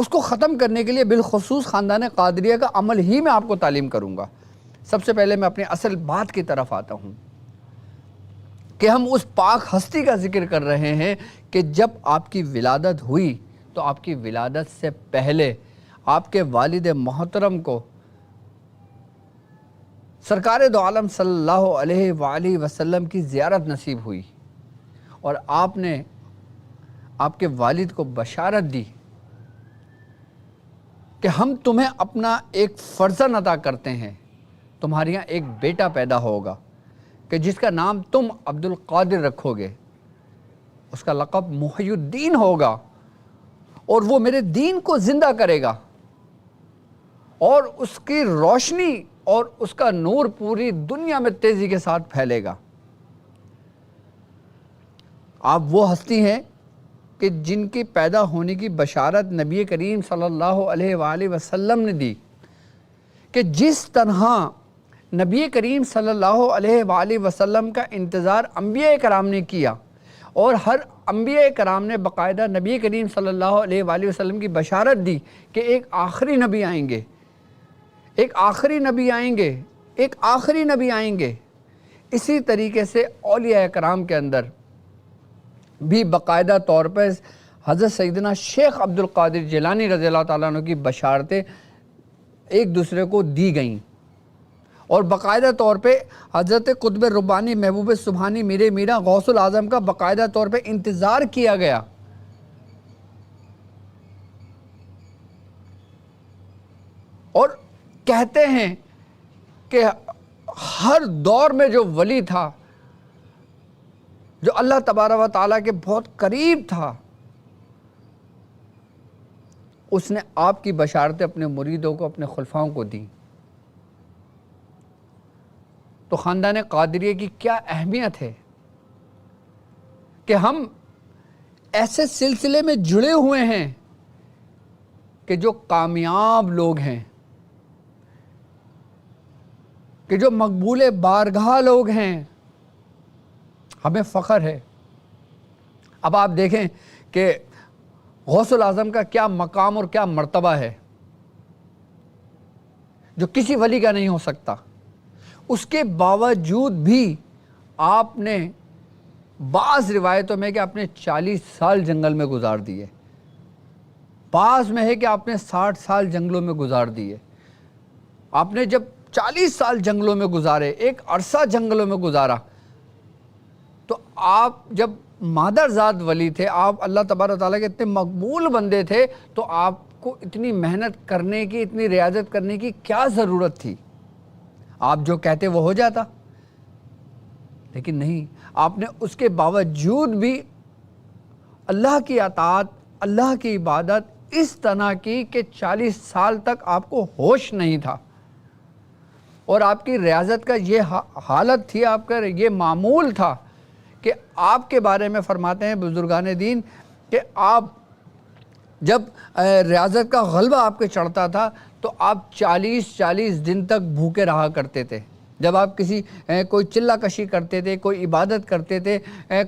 اس کو ختم کرنے کے لیے بالخصوص خاندان قادریہ کا عمل ہی میں آپ کو تعلیم کروں گا۔ سب سے پہلے میں اپنی اصل بات کی طرف آتا ہوں کہ ہم اس پاک ہستی کا ذکر کر رہے ہیں کہ جب آپ کی ولادت ہوئی تو آپ کی ولادت سے پہلے آپ کے والد محترم کو سرکار دو عالم صلی اللہ علیہ وآلہ وسلم کی زیارت نصیب ہوئی، اور آپ نے آپ کے والد کو بشارت دی کہ ہم تمہیں اپنا ایک فرزند عطا کرتے ہیں، تمہارے یہاں ایک بیٹا پیدا ہوگا کہ جس کا نام تم عبد القادر رکھو گے، اس کا لقب محی الدین ہوگا، اور وہ میرے دین کو زندہ کرے گا، اور اس کی روشنی اور اس کا نور پوری دنیا میں تیزی کے ساتھ پھیلے گا۔ آپ وہ ہستی ہیں کہ جن کی پیدا ہونے کی بشارت نبی کریم صلی اللہ علیہ وآلہ وسلم نے دی، کہ جس طرح نبی کریم صلی اللہ علیہ وآلہ وسلم کا انتظار انبیاء کرام نے کیا، اور ہر انبیاء کرام نے باقاعدہ نبی کریم صلی اللہ علیہ وآلہ وسلم کی بشارت دی کہ ایک آخری نبی آئیں گے، ایک آخری نبی آئیں گے، ایک آخری نبی آئیں گے، اسی طریقے سے اولیاء کرام کے اندر بھی باقاعدہ طور پر حضرت سیدنا شیخ عبد القادر جیلانی رضی اللہ تعالیٰ عنہ کی بشارتیں ایک دوسرے کو دی گئیں، اور باقاعدہ طور پہ حضرت قطب ربانی محبوب سبحانی میرا غوث العظم کا باقاعدہ طور پہ انتظار کیا گیا۔ اور کہتے ہیں کہ ہر دور میں جو ولی تھا، جو اللہ تبارک و تعالیٰ کے بہت قریب تھا، اس نے آپ کی بشارتیں اپنے مریدوں کو، اپنے خلفاؤں کو دیں۔ تو خاندان قادریہ کی کیا اہمیت ہے کہ ہم ایسے سلسلے میں جڑے ہوئے ہیں کہ جو کامیاب لوگ ہیں، کہ جو مقبول بارگاہ لوگ ہیں، ہمیں فخر ہے۔ اب آپ دیکھیں کہ غوث العظم کا کیا مقام اور کیا مرتبہ ہے جو کسی ولی کا نہیں ہو سکتا، اس کے باوجود بھی آپ نے بعض روایتوں میں کہ آپ نے 40 سال جنگل میں گزار دیے، بعض میں ہے کہ آپ نے 60 سال جنگلوں میں گزار دیے۔ آپ نے جب 40 سال جنگلوں میں گزارے، ایک عرصہ جنگلوں میں گزارا، تو آپ جب مادرزاد ولی تھے، آپ اللہ تبارک و تعالیٰ کے اتنے مقبول بندے تھے، تو آپ کو اتنی محنت کرنے کی، اتنی ریاضت کرنے کی کیا ضرورت تھی؟ آپ جو کہتے وہ ہو جاتا، لیکن نہیں، آپ نے اس کے باوجود بھی اللہ کی اطاعت، اللہ کی عبادت اس طرح کی کہ 40 سال تک آپ کو ہوش نہیں تھا، اور آپ کی ریاضت کا یہ حالت تھی، آپ کا یہ معمول تھا کہ آپ کے بارے میں فرماتے ہیں بزرگان دین کہ آپ جب ریاضت کا غلبہ آپ کے چڑھتا تھا تو آپ 40 دن تک بھوکے رہا کرتے تھے۔ جب آپ کوئی چلہ کشی کرتے تھے، کوئی عبادت کرتے تھے،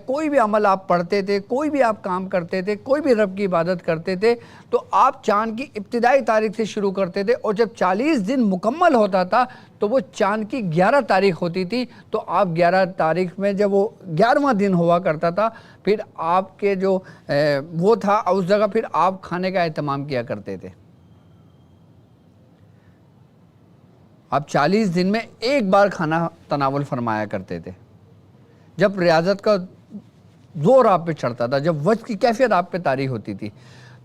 کوئی بھی عمل آپ پڑھتے تھے، کوئی بھی آپ کام کرتے تھے، کوئی بھی رب کی عبادت کرتے تھے، تو آپ چاند کی ابتدائی تاریخ سے شروع کرتے تھے، اور جب 40 دن مکمل ہوتا تھا تو وہ چاند کی 11 تاریخ ہوتی تھی، تو آپ 11 تاریخ میں جب وہ 11واں دن ہوا کرتا تھا، پھر آپ کے جو وہ تھا اس جگہ پھر آپ کھانے کا اہتمام کیا کرتے تھے۔ آپ 40 دن میں ایک بار کھانا تناول فرمایا کرتے تھے، جب ریاضت کا زور آپ پہ چڑھتا تھا، جب وجد کی کیفیت آپ پہ طاری ہوتی تھی۔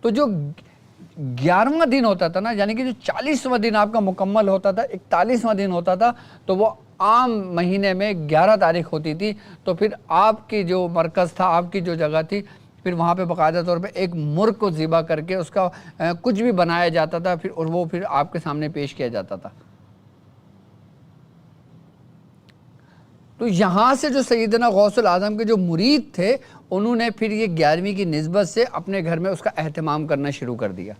تو جو 11واں دن ہوتا تھا نا، یعنی کہ جو 40واں دن آپ کا مکمل ہوتا تھا، 41واں دن ہوتا تھا، تو وہ عام مہینے میں 11 تاریخ ہوتی تھی، تو پھر آپ کی جو مرکز تھا، آپ کی جو جگہ تھی، پھر وہاں پہ باقاعدہ طور پہ ایک مرغ کو ذبح کر کے اس کا کچھ بھی بنایا جاتا تھا، اور وہ پھر آپ کے سامنے پیش کیا جاتا تھا۔ تو یہاں سے جو سیدنا غوث العظم کے جو مرید تھے، انہوں نے پھر یہ 11ویں کی نسبت سے اپنے گھر میں اس کا اہتمام کرنا شروع کر دیا۔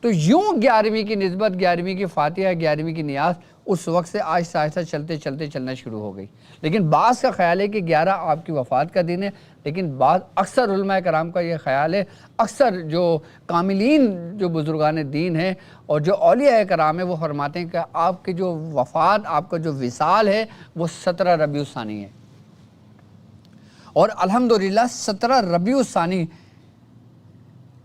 تو یوں 11ویں کی نسبت، 11ویں کی فاتحہ، 11ویں کی نیاز اس وقت سے آہستہ آہستہ چلتے چلتے چلنا شروع ہو گئی. لیکن بعض کا خیال ہے کہ 11 آپ کی وفات کا دن ہے، لیکن بعض اکثر علماء کرام کا یہ خیال ہے، اکثر جو کاملین جو بزرگان دین ہیں اور جو اولیاء کرام ہیں وہ فرماتے ہیں کہ آپ کی جو وفات، آپ کا جو وصال ہے وہ 17 ربیع الثانی ہے. اور الحمدللہ 17 ربیع الثانی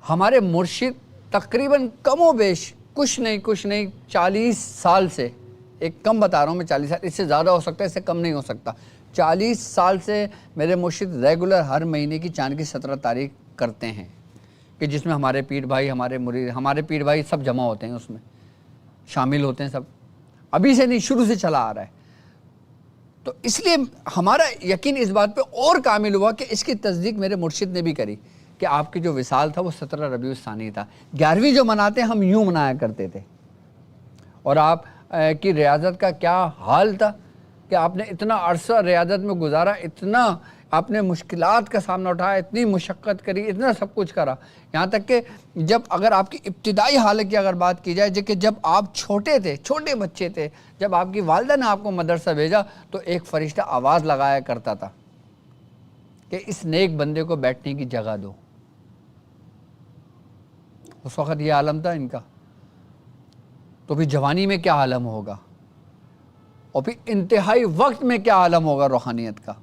ہمارے مرشد تقریباً کم و بیش کچھ نہیں 40 سال سے، ایک کم بتا رہا ہوں میں، 40 سال، اس سے زیادہ ہو سکتا ہے، اس سے کم نہیں ہو سکتا، 40 سال سے میرے مرشد ریگولر ہر مہینے کی چاند کی 17 تاریخ کرتے ہیں، کہ جس میں ہمارے پیر بھائی، ہمارے مرید، ہمارے پیر بھائی سب جمع ہوتے ہیں، اس میں شامل ہوتے ہیں سب. ابھی سے نہیں، شروع سے چلا آ رہا ہے. تو اس لیے ہمارا یقین اس بات پہ اور کامل ہوا کہ اس کی تصدیق میرے مرشد نے بھی کری کہ آپ کی جو وصال تھا وہ 17 ربیع الثانی تھا. 11ویں جو مناتے ہیں ہم یوں منایا کرتے تھے. اور آپ کی ریاضت کا کیا حال تھا کہ آپ نے اتنا عرصہ ریاضت میں گزارا، اتنا آپ نے مشکلات کا سامنا اٹھایا، اتنی مشقت کری، اتنا سب کچھ کرا. یہاں تک کہ جب اگر آپ کی ابتدائی حالت کی اگر بات کی جائے کہ جب آپ چھوٹے تھے، چھوٹے بچے تھے، جب آپ کی والدہ نے آپ کو مدرسہ بھیجا تو ایک فرشتہ آواز لگایا کرتا تھا کہ اس نیک بندے کو بیٹھنے کی جگہ دو. اس وقت یہ عالم تھا ان کا، تو پھر جوانی میں کیا عالم ہوگا، اور پھر انتہائی وقت میں کیا عالم ہوگا روحانیت کا.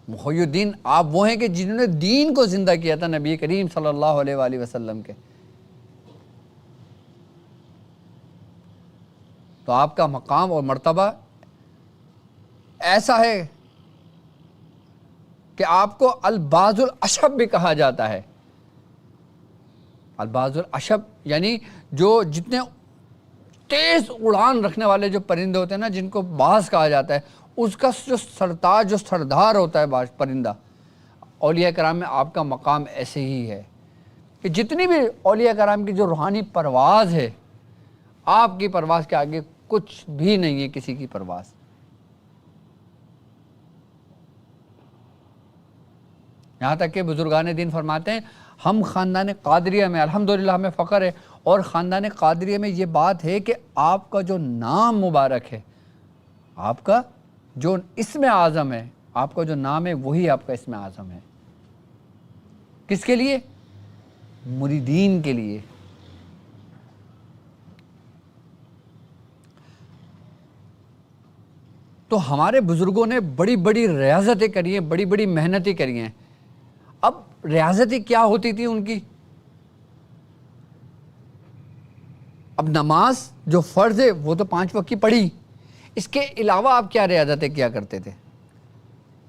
محی الدین آپ وہ ہیں کہ جنہوں نے دین کو زندہ کیا تھا، نبی کریم صلی اللہ علیہ وآلہ وسلم کے. تو آپ کا مقام اور مرتبہ ایسا ہے کہ آپ کو الباز الاشب بھی کہا جاتا ہے. الباز الاشب یعنی جو جتنے تیز اڑان رکھنے والے جو پرندے ہوتے ہیں نا، جن کو باز کہا جاتا ہے، اس کا جو سرتاج، جو سردار ہوتا ہے پرندہ. اولیاء کرام میں آپ کا مقام ایسے ہی ہے کہ جتنی بھی اولیاء کرام کی جو روحانی پرواز ہے، آپ کی پرواز کے آگے کچھ بھی نہیں ہے کسی کی پرواز. یہاں تک کہ بزرگان دین فرماتے ہیں ہم خاندان قادریہ میں الحمدللہ ہمیں فخر ہے، اور خاندان قادریہ میں یہ بات ہے کہ آپ کا جو نام مبارک ہے، آپ کا جو اسم اعظم ہے، آپ کا جو نام ہے وہی آپ کا اسم اعظم ہے. کس کے لیے؟ مریدین کے لیے. تو ہمارے بزرگوں نے بڑی بڑی ریاضتیں کری ہیں، بڑی بڑی محنتیں کری ہیں. اب ریاضتیں کیا ہوتی تھی ان کی؟ اب نماز جو فرض ہے وہ تو 5 وقت کی پڑھی، اس کے علاوہ آپ کیا ریاضتیں کیا کرتے تھے؟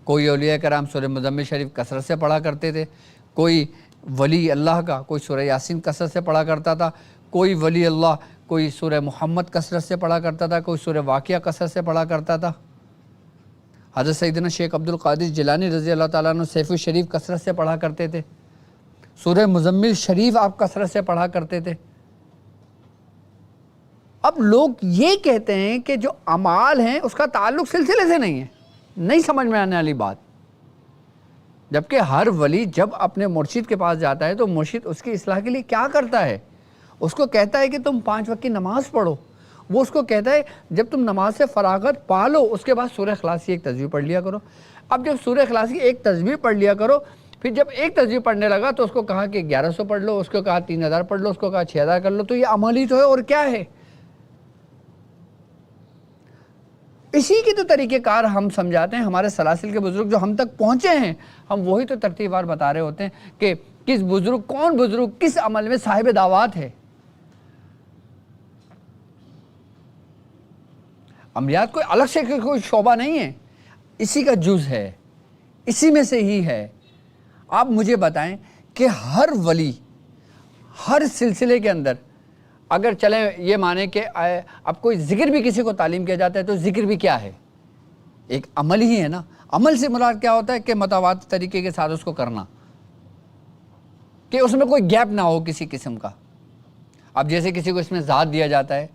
کوئی اولیاء کرام سورہ مزمل شریف کثرت سے پڑھا کرتے تھے، کوئی ولی اللہ کا کوئی سورہ یاسین کثرت سے پڑھا کرتا تھا، کوئی ولی اللہ کوئی سورہ محمد کثرت سے پڑھا کرتا تھا، کوئی سورہ واقعہ کثرت سے پڑھا کرتا تھا. حضرت سیدنا شیخ عبد القادر جیلانی رضی اللہ تعالیٰ عنہ سیف الشریف کثرت سے پڑھا کرتے تھے، سورہ مزمل شریف آپ کثرت سے پڑھا کرتے تھے. اب لوگ یہ کہتے ہیں کہ جو اعمال ہیں اس کا تعلق سلسلے سے نہیں ہے. نہیں سمجھ میں آنے والی بات. جبکہ ہر ولی جب اپنے مرشد کے پاس جاتا ہے تو مرشد اس کی اصلاح کے لیے کیا کرتا ہے؟ اس کو کہتا ہے کہ تم 5 وقت کی نماز پڑھو. وہ اس کو کہتا ہے جب تم نماز سے فراغت پالو اس کے بعد سورہ اخلاص کی ایک تسبیح پڑھ لیا کرو. اب جب سورہ اخلاص کی ایک تسبیح پڑھ لیا کرو، پھر جب ایک تسبیح پڑھنے لگا تو اس کو کہا کہ 1100 پڑھ لو، اس کو کہا 3000 پڑھ لو، اس کو کہا 6000 کر لو. تو یہ عمل ہی تو ہے اور کیا ہے؟ اسی کی تو طریقہ کار ہم سمجھاتے ہیں. ہمارے سلاسل کے بزرگ جو ہم تک پہنچے ہیں، ہم وہی تو ترتیب وار بتا رہے ہوتے ہیں کہ کس بزرگ، کون بزرگ کس عمل میں صاحب دعوات ہے. عملیات کوئی الگ سے کوئی شعبہ نہیں ہے، اسی کا جز ہے، اسی میں سے ہی ہے. آپ مجھے بتائیں کہ ہر ولی ہر سلسلے کے اندر اگر چلیں یہ مانیں کہ اب کوئی ذکر بھی کسی کو تعلیم کیا جاتا ہے تو ذکر بھی کیا ہے؟ ایک عمل ہی ہے نا. عمل سے مراد کیا ہوتا ہے کہ متواتر طریقے کے ساتھ اس کو کرنا، کہ اس میں کوئی گیپ نہ ہو کسی قسم کا. اب جیسے کسی کو اس میں ذات دیا جاتا ہے،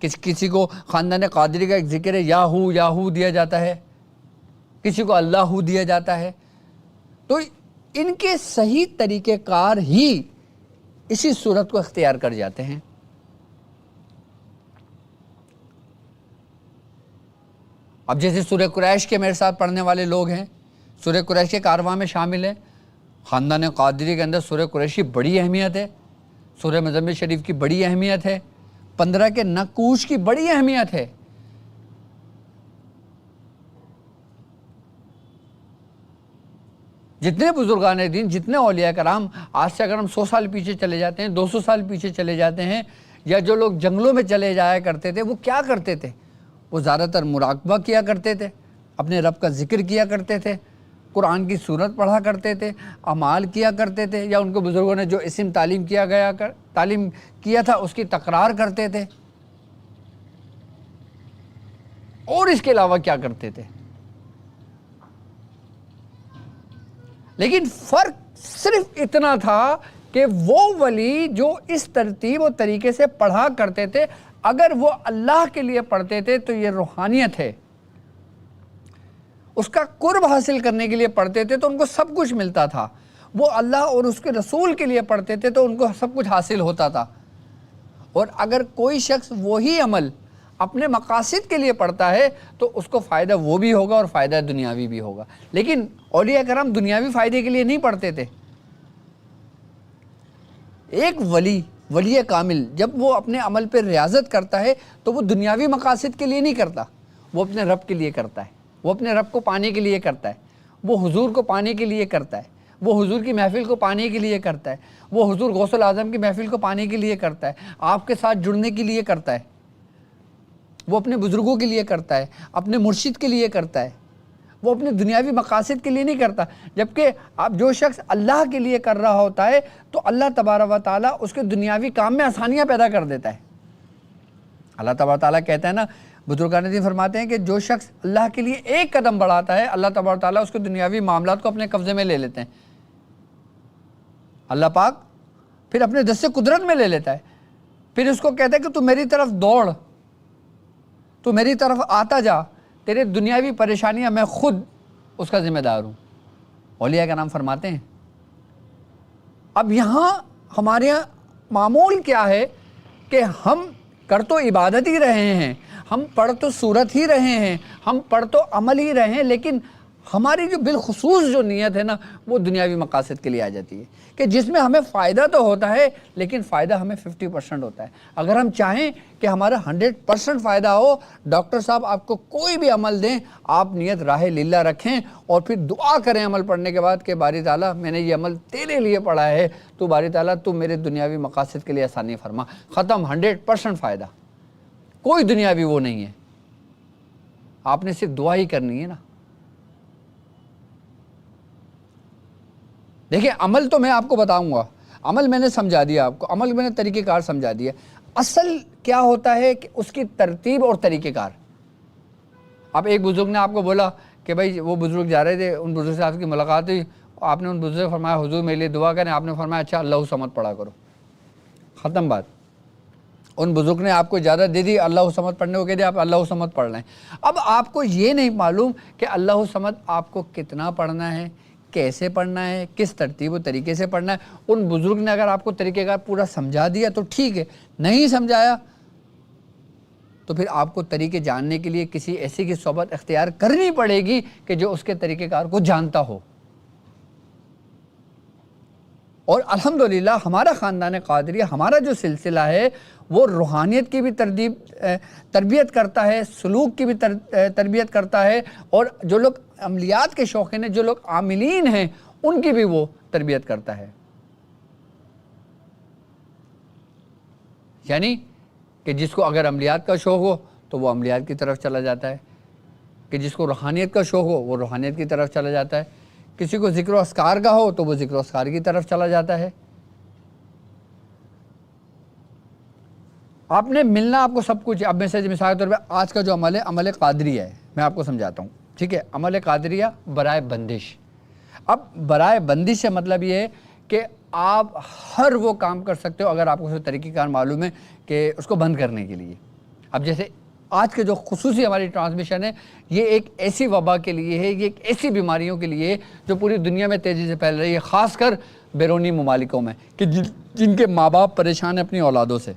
کسی کو خاندان قادری کا ایک ذکر ہے یاہو دیا جاتا ہے، کسی کو اللہ دیا جاتا ہے. تو ان کے صحیح طریقہ کار ہی اسی صورت کو اختیار کر جاتے ہیں. اب جیسے سورہ قریش کے میرے ساتھ پڑھنے والے لوگ ہیں، سورہ قریش کے کارواں میں شامل ہیں، خاندان قادری کے اندر سورہ قریش کی بڑی اہمیت ہے، سورہ مزمل شریف کی بڑی اہمیت ہے، 15 کے نقوش کی بڑی اہمیت ہے۔ جتنے بزرگان دین، جتنے اولیاء کرام، آج سے اگر ہم 100 سال پیچھے چلے جاتے ہیں، 200 سال پیچھے چلے جاتے ہیں، یا جو لوگ جنگلوں میں چلے جایا کرتے تھے، وہ کیا کرتے تھے؟ وہ زیادہ تر مراقبہ کیا کرتے تھے، اپنے رب کا ذکر کیا کرتے تھے، قرآن کی سورت پڑھا کرتے تھے، اعمال کیا کرتے تھے، یا ان کے بزرگوں نے جو اسم تعلیم کیا تھا اس کی تکرار کرتے تھے، اور اس کے علاوہ کیا کرتے تھے؟ لیکن فرق صرف اتنا تھا کہ وہ ولی جو اس ترتیب و طریقے سے پڑھا کرتے تھے، اگر وہ اللہ کے لیے پڑھتے تھے تو یہ روحانیت ہے، اس کا قرب حاصل کرنے کے لیے پڑھتے تھے تو ان کو سب کچھ ملتا تھا، وہ اللہ اور اس کے رسول کے لیے پڑھتے تھے تو ان کو سب کچھ حاصل ہوتا تھا۔ اور اگر کوئی شخص وہی عمل اپنے مقاصد کے لیے پڑھتا ہے تو اس کو فائدہ وہ بھی ہوگا اور فائدہ دنیاوی بھی ہوگا۔ لیکن اولیاء کرام دنیاوی فائدے کے لیے نہیں پڑھتے تھے۔ ایک ولی کامل جب وہ اپنے عمل پہ ریاضت کرتا ہے تو وہ دنیاوی مقاصد کے لیے نہیں کرتا، وہ اپنے رب کے لیے کرتا ہے، وہ اپنے رب کو پانے کے لیے کرتا ہے، وہ حضور کو پانے کے لیے کرتا ہے، وہ حضور کی محفل کو پانے کے لیے کرتا ہے، وہ حضور غوث الاعظم کی محفل کو پانے کے لیے کرتا ہے، آپ کے ساتھ جڑنے کے لیے کرتا ہے، وہ اپنے بزرگوں کے لیے کرتا ہے، اپنے مرشد کے لیے کرتا ہے، وہ اپنے دنیاوی مقاصد کے لیے نہیں کرتا۔ جبکہ اب جو شخص اللہ کے لیے کر رہا ہوتا ہے تو اللہ تبارک و تعالیٰ اس کے دنیاوی کام میں آسانیاں پیدا کر دیتا ہے۔ اللہ تبارک و تعالیٰ کہتا ہے نا، بزرگان دین فرماتے ہیں کہ جو شخص اللہ کے لیے ایک قدم بڑھاتا ہے، اللہ تبارک و تعالیٰ اس کے دنیاوی معاملات کو اپنے قبضے میں لے لیتے ہیں۔ اللہ پاک پھر اپنے دست قدرت میں لے لیتا ہے، پھر اس کو کہتا ہے کہ تو میری طرف دوڑ، تو میری طرف آتا جا، تیرے دنیاوی پریشانیاں میں خود اس کا ذمہ دار ہوں۔ اولیاء کا نام فرماتے ہیں۔ اب یہاں ہمارے یہاں معمول کیا ہے کہ ہم کر تو عبادت ہی رہے ہیں، ہم پڑھ تو سورت ہی رہے ہیں، ہم پڑھ تو عمل ہی رہے ہیں، لیکن ہماری جو بالخصوص جو نیت ہے نا وہ دنیاوی مقاصد کے لیے آ جاتی ہے، کہ جس میں ہمیں فائدہ تو ہوتا ہے لیکن فائدہ ہمیں 50% ہوتا ہے۔ اگر ہم چاہیں کہ ہمارا 100% فائدہ ہو، ڈاکٹر صاحب آپ کو کوئی بھی عمل دیں، آپ نیت راہ للہ رکھیں اور پھر دعا کریں عمل پڑھنے کے بعد کہ باری تعالیٰ میں نے یہ عمل تیرے لیے پڑھا ہے، تو باری تعالیٰ تو میرے دنیاوی مقاصد کے لیے آسانی فرما، ختم، 100% فائدہ، کوئی دنیاوی وہ نہیں ہے۔ آپ نے صرف دعا ہی کرنی ہے نا۔ دیکھیں عمل تو میں آپ کو بتاؤں گا، عمل میں نے سمجھا دیا آپ کو، عمل میں نے طریقہ کار سمجھا دیا، اصل کیا ہوتا ہے کہ اس کی ترتیب اور طریقہ کار۔ اب ایک بزرگ نے آپ کو بولا کہ بھائی وہ بزرگ جا رہے تھے، ان بزرگ سے آپ کی ملاقات ہوئی، آپ نے ان بزرگ سے فرمایا حضور میرے لیے دعا کریں، آپ نے فرمایا اچھا اللہ صمد پڑھا کرو، ختم بات۔ ان بزرگ نے آپ کو اجازت دے دی اللہ صمد پڑھنے کو، کہہ دیا آپ اللہ صمد پڑھ لیں۔ اب آپ کو یہ نہیں معلوم کہ اللہ صمد آپ کو کتنا پڑھنا ہے، کیسے پڑھنا ہے، کس ترتیب و طریقے سے پڑھنا ہے۔ ان بزرگ نے اگر آپ کو طریقہ کار پورا سمجھا دیا تو ٹھیک ہے، نہیں سمجھایا تو پھر آپ کو طریقے جاننے کے لیے کسی ایسی کی صحبت اختیار کرنی پڑے گی کہ جو اس کے طریقہ کار کو جانتا ہو۔ اور الحمدللہ ہمارا خاندان قادریہ، ہمارا جو سلسلہ ہے وہ روحانیت کی بھی تربیت کرتا ہے، سلوک کی بھی تربیت کرتا ہے، اور جو لوگ عملیات کے شوقین ہیں، جو لوگ عاملین ہیں، ان کی بھی وہ تربیت کرتا ہے۔ یعنی کہ جس کو اگر عملیات کا شوق ہو تو وہ عملیات کی طرف چلا جاتا ہے، کہ جس کو روحانیت کا شوق ہو وہ روحانیت کی طرف چلا جاتا ہے، کسی کو ذکر و اذکار کا ہو تو وہ ذکر و اذکار کی طرف چلا جاتا ہے۔ آپ نے ملنا آپ کو سب کچھ، اب میں سے مثال کے طور پہ آج کا جو عمل ہے، عمل قادریہ ہے، میں آپ کو سمجھاتا ہوں، ٹھیک ہے۔ عمل قادریہ برائے بندش۔ اب برائے بندش سے مطلب یہ ہے کہ آپ ہر وہ کام کر سکتے ہو اگر آپ کو اس طریقہ کار معلوم ہے کہ اس کو بند کرنے کے لیے۔ اب جیسے آج کے جو خصوصی ہماری ٹرانسمیشن ہے، یہ ایک ایسی وبا کے لیے ہے، یہ ایک ایسی بیماریوں کے لیے ہے جو پوری دنیا میں تیزی سے پھیل رہی ہے، خاص کر بیرونی ممالکوں میں، کہ جن کے ماں باپ پریشان ہیں اپنی اولادوں سے،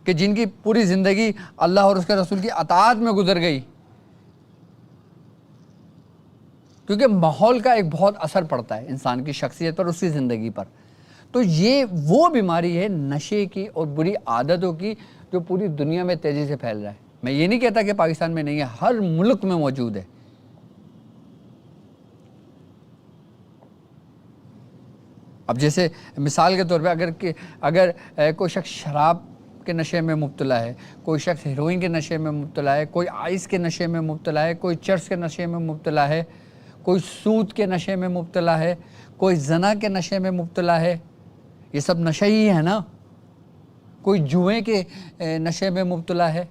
کہ جن کی پوری زندگی اللہ اور اس کے رسول کی اطاعت میں گزر گئی، کیونکہ ماحول کا ایک بہت اثر پڑتا ہے انسان کی شخصیت پر، اس کی زندگی پر۔ تو یہ وہ بیماری ہے نشے کی اور بری عادتوں کی جو پوری دنیا میں تیزی سے پھیل رہا ہے۔ میں یہ نہیں کہتا کہ پاکستان میں نہیں ہے، ہر ملک میں موجود ہے۔ اب جیسے مثال کے طور پہ اگر کوئی شخص شراب کے نشے میں مبتلا ہے، کوئی شخص ہیروئن کے نشے میں مبتلا ہے، کوئی آئس کے نشے میں مبتلا ہے، کوئی چرس کے نشے میں مبتلا ہے، کوئی سود کے نشے میں مبتلا ہے، کوئی زنا کے نشے میں مبتلا ہے، یہ سب نشہ ہی ہے نا۔ کوئی جوئے کے نشے میں مبتلا ہے،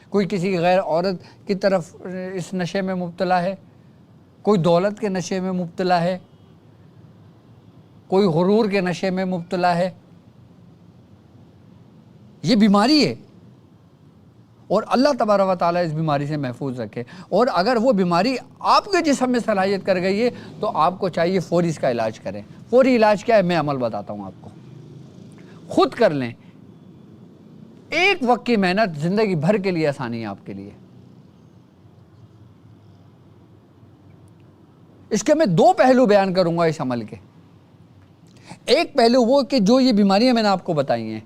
کوئی کسی غیر عورت کی طرف اس نشے میں مبتلا ہے، کوئی دولت کے نشے میں مبتلا ہے، کوئی غرور کے نشے میں مبتلا ہے۔ یہ بیماری ہے، اور اللہ تبارک و تعالیٰ اس بیماری سے محفوظ رکھے۔ اور اگر وہ بیماری آپ کے جسم میں صلاحیت کر گئی ہے تو آپ کو چاہیے فوری اس کا علاج کریں۔ فوری علاج کیا ہے؟ میں عمل بتاتا ہوں آپ کو، خود کر لیں۔ ایک وقت کی محنت زندگی بھر کے لیے آسانی ہے آپ کے لیے۔ اس کے میں دو پہلو بیان کروں گا اس عمل کے۔ ایک پہلو وہ کہ جو یہ بیماریاں میں نے آپ کو بتائی ہیں،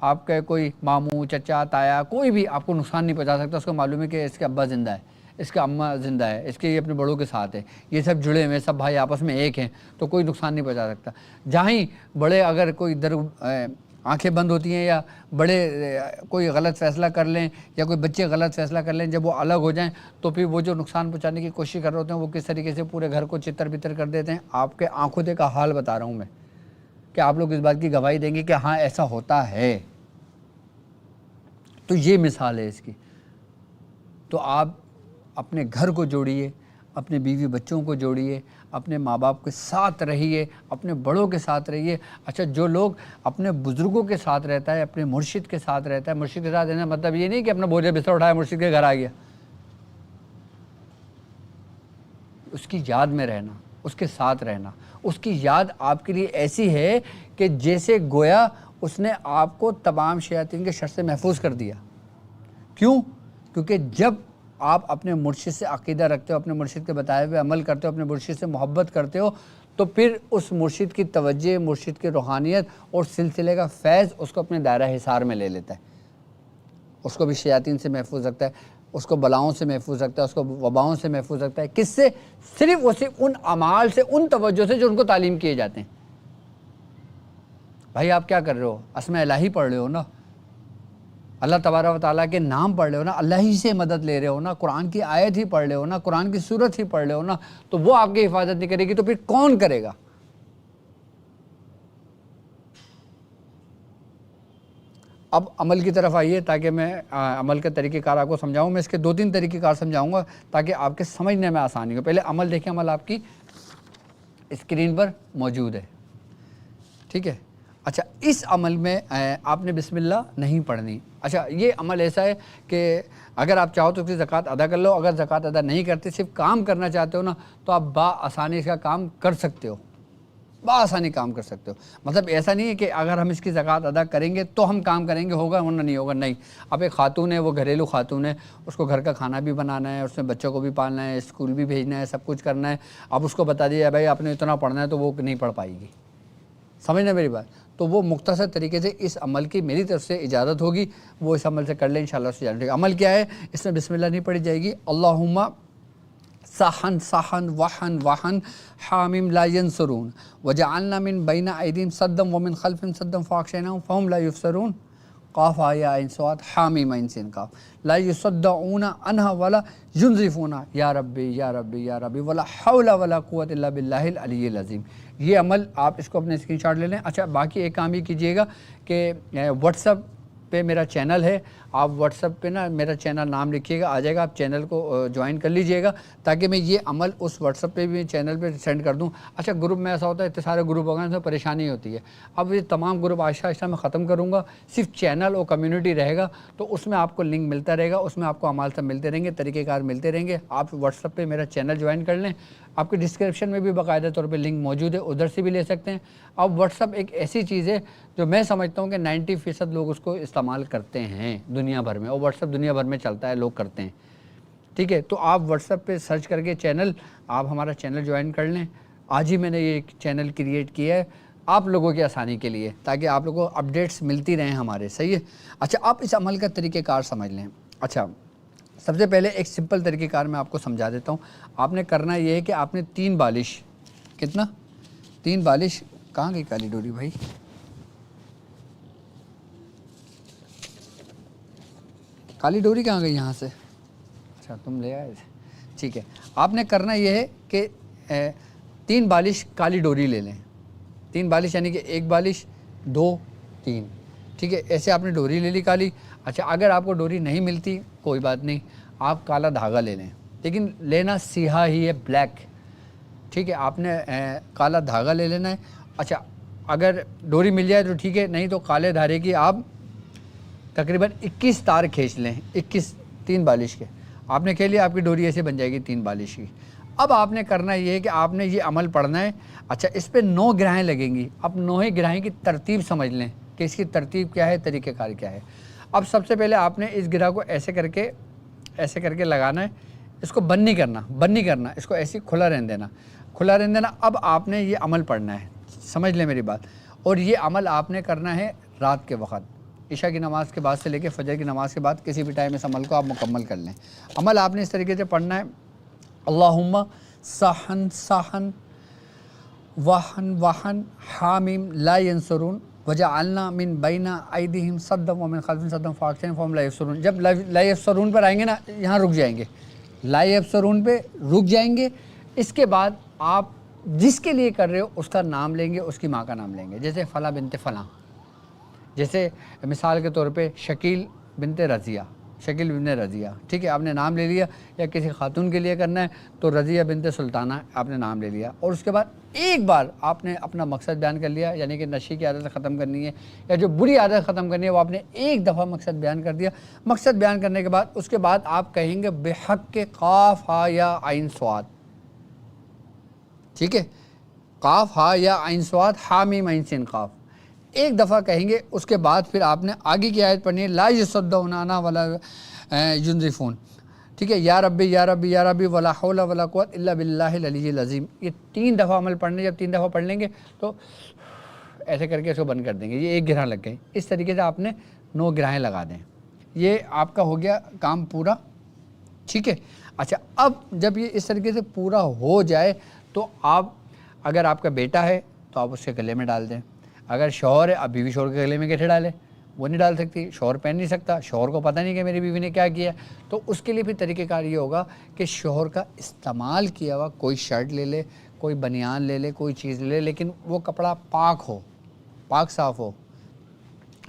آپ کا کوئی ماموں، چچا، تایا، کوئی بھی آپ کو نقصان نہیں پہنچا سکتا، اس کو معلوم ہے کہ اس کے ابا زندہ ہے، اس کا اماں زندہ ہے، اس کے یہ اپنے بڑوں کے ساتھ ہے، یہ سب جڑے ہوئے ہیں، سب بھائی آپس میں ایک ہیں، تو کوئی نقصان نہیں پہنچا سکتا۔ جہاں ہی بڑے اگر کوئی ادھر آنکھیں بند ہوتی ہیں یا بڑے کوئی غلط فیصلہ کر لیں یا کوئی بچے غلط فیصلہ کر لیں، جب وہ الگ ہو جائیں تو پھر وہ جو نقصان پہنچانے کی کوشش کر رہے ہوتے ہیں وہ کس طریقے سے پورے گھر کو چتر بتر کر دیتے ہیں۔ آپ کے آنکھوں کا حال بتا رہا ہوں میں، کہ آپ لوگ اس بات کی گواہی دیں گے کہ ہاں ایسا ہوتا ہے۔ تو یہ مثال ہے اس کی۔ تو آپ اپنے گھر کو جوڑیے، اپنے بیوی بچوں کو جوڑیے، اپنے ماں باپ کے ساتھ رہیے، اپنے بڑوں کے ساتھ رہیے۔ اچھا، جو لوگ اپنے بزرگوں کے ساتھ رہتا ہے، اپنے مرشد کے ساتھ رہتا ہے، مرشد کے ساتھ رہنا مطلب یہ نہیں کہ اپنا بوجھ بستر اٹھایا مرشد کے گھر آ گیا، اس کی یاد میں رہنا، اس کے ساتھ رہنا۔ اس کی یاد آپ کے لیے ایسی ہے کہ جیسے گویا اس نے آپ کو تمام شیاطین کے شر سے محفوظ کر دیا۔ کیوں؟ کیونکہ جب آپ اپنے مرشد سے عقیدہ رکھتے ہو، اپنے مرشد کے بتائے ہوئے عمل کرتے ہو، اپنے مرشد سے محبت کرتے ہو، تو پھر اس مرشد کی توجہ، مرشد کی روحانیت اور سلسلے کا فیض اس کو اپنے دائرہ حصار میں لے لیتا ہے۔ اس کو بھی شیاطین سے محفوظ رکھتا ہے، اس کو بلاؤں سے محفوظ رکھتا ہے، اس کو وباؤں سے محفوظ رکھتا ہے۔ کس سے؟ صرف ان اعمال سے، ان توجہ سے جو ان کو تعلیم کیے جاتے ہیں۔ بھائی آپ کیا کر رہے ہو؟ اسماء الہی پڑھ رہے ہو نا، اللہ تبارک و تعالیٰ کے نام پڑھ رہے ہو نا، اللہ ہی سے مدد لے رہے ہو نا، قرآن کی آیت ہی پڑھ رہے ہو نا، قرآن کی سورت ہی پڑھ رہے ہو نا، تو وہ آپ کی حفاظت نہیں کرے گی تو پھر کون کرے گا؟ اب عمل کی طرف آئیے تاکہ میں عمل کا طریقہ کار آپ کو سمجھاؤں۔ میں اس کے 2-3 طریقہ کار سمجھاؤں گا تاکہ آپ کے سمجھنے میں آسانی ہو۔ پہلے عمل دیکھیں، عمل آپ کی اسکرین پر موجود ہے، ٹھیک ہے؟ اچھا، اس عمل میں آپ نے بسم اللہ نہیں پڑھنی۔ اچھا، یہ عمل ایسا ہے کہ اگر آپ چاہو تو اس کی زکوٰۃ ادا کر لو، اگر زکوٰۃ ادا نہیں کرتے، صرف کام کرنا چاہتے ہو نا، تو آپ بآسانی اس کا کام کر سکتے ہو، بآسانی کام کر سکتے ہو۔ مطلب ایسا نہیں ہے کہ اگر ہم اس کی زکوٰۃ ادا کریں گے تو ہم کام کریں گے، ہوگا ورنہ نہیں ہوگا، نہیں۔ اب ایک خاتون ہے، وہ گھریلو خاتون ہے، اس کو گھر کا کھانا بھی بنانا ہے، اس میں بچوں کو بھی پالنا ہے، اسکول بھی بھیجنا ہے، سب کچھ کرنا ہے۔ اب اس کو بتا دیا بھائی آپ نے اتنا پڑھنا ہے، تو وہ نہیں پڑھ پائے گی۔ سمجھنا میری بات؟ تو وہ مختصر طریقے سے اس عمل کی میری طرف سے اجازت ہوگی، وہ اس عمل سے کر لیں انشاءاللہ سے جانتے ہیں۔ عمل کیا ہے؟ اس میں بسم اللہ نہیں پڑھی جائے گی۔ اللہم صحن صحن وحن وحن حامیم لا ینصرون وجعلنا من بین ایدیہم صدا ومن خلفہم صدا فاغشیناہم فہم لا یبصرون۔ قاف یا عین صاد حامیم عین سین قاف لا یصدعون عنہا ولا ینزفون یا ربی یا ربی یا ربی ولا حول ولا قوت الا باللہ العلی العظیم۔ یہ عمل آپ اس کو اپنے اسکرین شاٹ لے لیں۔ اچھا، باقی ایک کام یہ کیجئے گا کہ واٹس ایپ پہ میرا چینل ہے، آپ واٹس ایپ پہ نا میرا چینل نام لکھیے گا، آ جائے گا، آپ چینل کو جوائن کر لیجئے گا تاکہ میں یہ عمل اس واٹس ایپ پہ بھی چینل پہ سینڈ کر دوں۔ اچھا، گروپ میں ایسا ہوتا ہے اتنے سارے گروپ ہو گئے، اس میں پریشانی ہوتی ہے۔ اب یہ تمام گروپ آہستہ آہستہ میں ختم کروں گا، صرف چینل اور کمیونٹی رہے گا، تو اس میں آپ کو لنک ملتا رہے گا، اس میں آپ کو اعمال سب ملتے رہیں گے، طریقہ کار ملتے رہیں گے۔ آپ واٹس ایپ پہ میرا چینل جوائن کر لیں، آپ کے ڈسکرپشن میں بھی باقاعدہ طور پہ لنک موجود ہے، ادھر سے بھی لے سکتے ہیں۔ اب واٹس ایپ ایک ایسی چیز ہے جو میں سمجھتا ہوں کہ 90% لوگ اس کو استعمال کرتے ہیں دنیا بھر میں، اور واٹس ایپ دنیا بھر میں چلتا ہے، لوگ کرتے ہیں، ٹھیک ہے؟ تو آپ واٹس ایپ پہ سرچ کر کے چینل، آپ ہمارا چینل جوائن کر لیں۔ آج ہی میں نے یہ چینل کریٹ کیا ہے آپ لوگوں کی آسانی کے لیے، تاکہ آپ لوگوں کو اپڈیٹس ملتی رہیں ہمارے، صحیح ہے؟ اچھا، آپ اس عمل کا طریقہ کار سمجھ لیں۔ اچھا، سب سے پہلے ایک سمپل طریقہ کار میں آپ کو سمجھا دیتا ہوں۔ آپ نے کرنا یہ ہے کہ آپ نے 3 بالش، کتنا؟ 3 بالش، کہاں گئی کالی ڈوری بھائی؟ کالی ڈوری کہاں گئی یہاں سے؟ اچھا، تم لے آئے تھے، ٹھیک ہے۔ آپ نے کرنا یہ ہے کہ 3 بالش کالی ڈوری لے لیں۔ 3 بالش یعنی کہ 1 بالش 2 3، ٹھیک ہے؟ ایسے آپ نے ڈوری لے لی کالی۔ اچھا، اگر آپ کو ڈوری نہیں ملتی کوئی بات نہیں، آپ کالا دھاگا لے لیں، لیکن لینا سیاہ ہی ہے، بلیک، ٹھیک ہے؟ آپ نے کالا دھاگا لے لینا ہے۔ اچھا، اگر ڈوری مل جائے تو ٹھیک ہے، نہیں تو کالے دھارے کی آپ تقریباً 21 تار کھینچ لیں، 21 3 بالش کے آپ نے کھینچ لیا، آپ کی ڈوری ایسے بن جائے گی 3 بالش کی۔ اب آپ نے کرنا یہ ہے کہ آپ نے یہ عمل پڑھنا ہے۔ اچھا، اس پہ 9 گرہیں لگیں گی، اب 9 گرہیں کی ترتیب سمجھ لیں کہ اس کی ترتیب کیا ہے، طریقہ کار کیا ہے۔ اب سب سے پہلے آپ نے اس گرہ کو ایسے کر کے لگانا ہے، اس کو بند نہیں کرنا، اس کو ایسے کھلا رہنے دینا۔ اب آپ نے یہ عمل پڑھنا ہے، سمجھ لیں میری بات، اور یہ عمل آپ نے کرنا ہے رات کے وقت، عشاء کی نماز کے بعد سے لے کے فجر کی نماز کے بعد کسی بھی ٹائم اس عمل کو آپ مکمل کر لیں۔ عمل آپ نے اس طریقے سے پڑھنا ہے، اللہم صحن صحن وحن وحن حامیم لا ینصرون وجعلنا من بین ایدیہم صدا ومن خلفہم صدا فاغشیہم فہم لا یبصرون۔ جب لا یبصرون پر آئیں گے نا، یہاں رک جائیں گے، لا یبصرون پہ رک جائیں گے۔ اس کے بعد آپ جس کے لیے کر رہے ہو اس کا نام لیں گے، اس کی ماں کا نام لیں گے، جیسے فلاں بنت فلاں، جیسے مثال کے طور پہ شکیل بنت رضیہ، شکیل بنت رضیہ، ٹھیک ہے، آپ نے نام لے لیا۔ یا کسی خاتون کے لیے کرنا ہے تو رضیہ بنت سلطانہ آپ نے نام لے لیا، اور اس کے بعد ایک بار آپ نے اپنا مقصد بیان کر لیا، یعنی کہ نشے کی عادت ختم کرنی ہے یا جو بری عادت ختم کرنی ہے، وہ آپ نے ایک دفعہ مقصد بیان کر دیا۔ مقصد بیان کرنے کے بعد اس کے بعد آپ کہیں گے بحق کے قاف ہا یا عین صاد، ٹھیک ہے، قاف ہا یا عین صاد حامیم عین سین قاف، ایک دفعہ کہیں گے۔ اس کے بعد پھر آپ نے آگے کی آیت پڑھنی ہے، لا یصدعون عنہا ولا ینزفون، ٹھیک ہے، یا ربی یا ربی یا ربی ولا حول ولا قوت الا باللہ العلی العظیم۔ یہ 3 دفعہ عمل پڑھنے، جب 3 دفعہ پڑھ لیں گے تو ایسے کر کے اس کو بند کر دیں گے، یہ 1 گرہ لگ گئی۔ اس طریقے سے آپ نے 9 گرہیں لگا دیں، یہ آپ کا ہو گیا کام پورا، ٹھیک ہے۔ اچھا، اب جب یہ اس طریقے سے پورا ہو جائے تو آپ، اگر آپ کا بیٹا ہے تو آپ اس کے گلے میں ڈال دیں، اگر شوہر ہے آپ بیوی شوہر کے گلے میں کیسے ڈالیں؟ وہ نہیں ڈال سکتی، شوہر پہن نہیں سکتا، شوہر کو پتہ نہیں کہ میری بیوی نے کیا کیا، تو اس کے لیے بھی طریقہ کار یہ ہوگا کہ شوہر کا استعمال کیا ہوا کوئی شرٹ لے لے، کوئی بنیان لے لے، کوئی چیز لے لے، لیکن وہ کپڑا پاک ہو، پاک صاف ہو،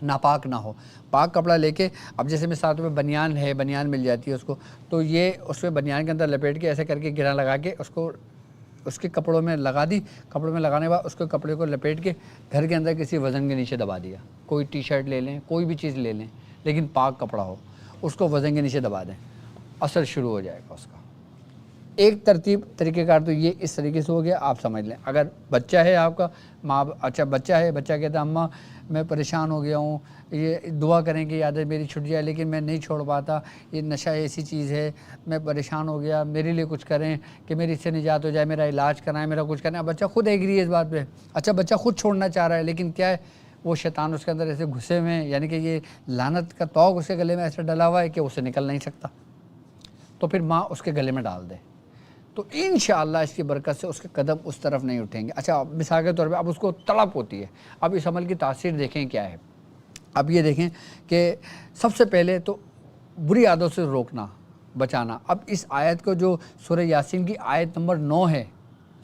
ناپاک نہ ہو۔ پاک کپڑا لے کے، اب جیسے میں ساتھ میں بنیان ہے، بنیان مل جاتی ہے اس کو، تو یہ اس میں بنیان کے اندر لپیٹ کے ایسے کر کے گرہ لگا کے اس کو اس کے کپڑوں میں لگا دی، کپڑوں میں لگانے کے بعد اس کو کپڑے کو لپیٹ کے گھر کے اندر کسی وزن کے نیچے دبا دیا۔ کوئی ٹی شرٹ لے لیں، کوئی بھی چیز لے لیں، لیکن پاک کپڑا ہو، اس کو وزن کے نیچے دبا دیں، اثر شروع ہو جائے گا اس کا۔ ایک ترتیب طریقہ کار تو یہ اس طریقے سے ہو گیا، آپ سمجھ لیں۔ اگر بچہ ہے آپ کا، اچھا بچہ ہے، بچہ کہتا ہے اماں میں پریشان ہو گیا ہوں، یہ دعا کریں کہ عادت میری چھٹ جائے لیکن میں نہیں چھوڑ پاتا، یہ نشہ ایسی چیز ہے، میں پریشان ہو گیا، میرے لیے کچھ کریں کہ میری اس سے نجات ہو جائے، میرا علاج کرائیں، میرا کچھ کریں۔ اب بچہ خود ایگری ہے اس بات پہ، اچھا بچہ خود چھوڑنا چاہ رہا ہے، لیکن کیا ہے، وہ شیطان اس کے اندر ایسے گھسے ہوئے ہیں، یعنی کہ یہ لعنت کا توق اس کے گلے میں ایسا ڈلا ہوا ہے کہ اسے نکل نہیں سکتا، تو پھر ماں اس کے گلے میں ڈال دے، تو انشاءاللہ اس کی برکت سے اس کے قدم اس طرف نہیں اٹھیں گے۔ اچھا، مثال کے طور پہ اب اس کو تڑپ ہوتی ہے، اب اس عمل کی تاثیر دیکھیں کیا ہے۔ اب یہ دیکھیں کہ سب سے پہلے تو بری عادتوں سے روکنا، بچانا۔ اب اس آیت کو جو سورہ یاسین کی آیت نمبر 9 ہے،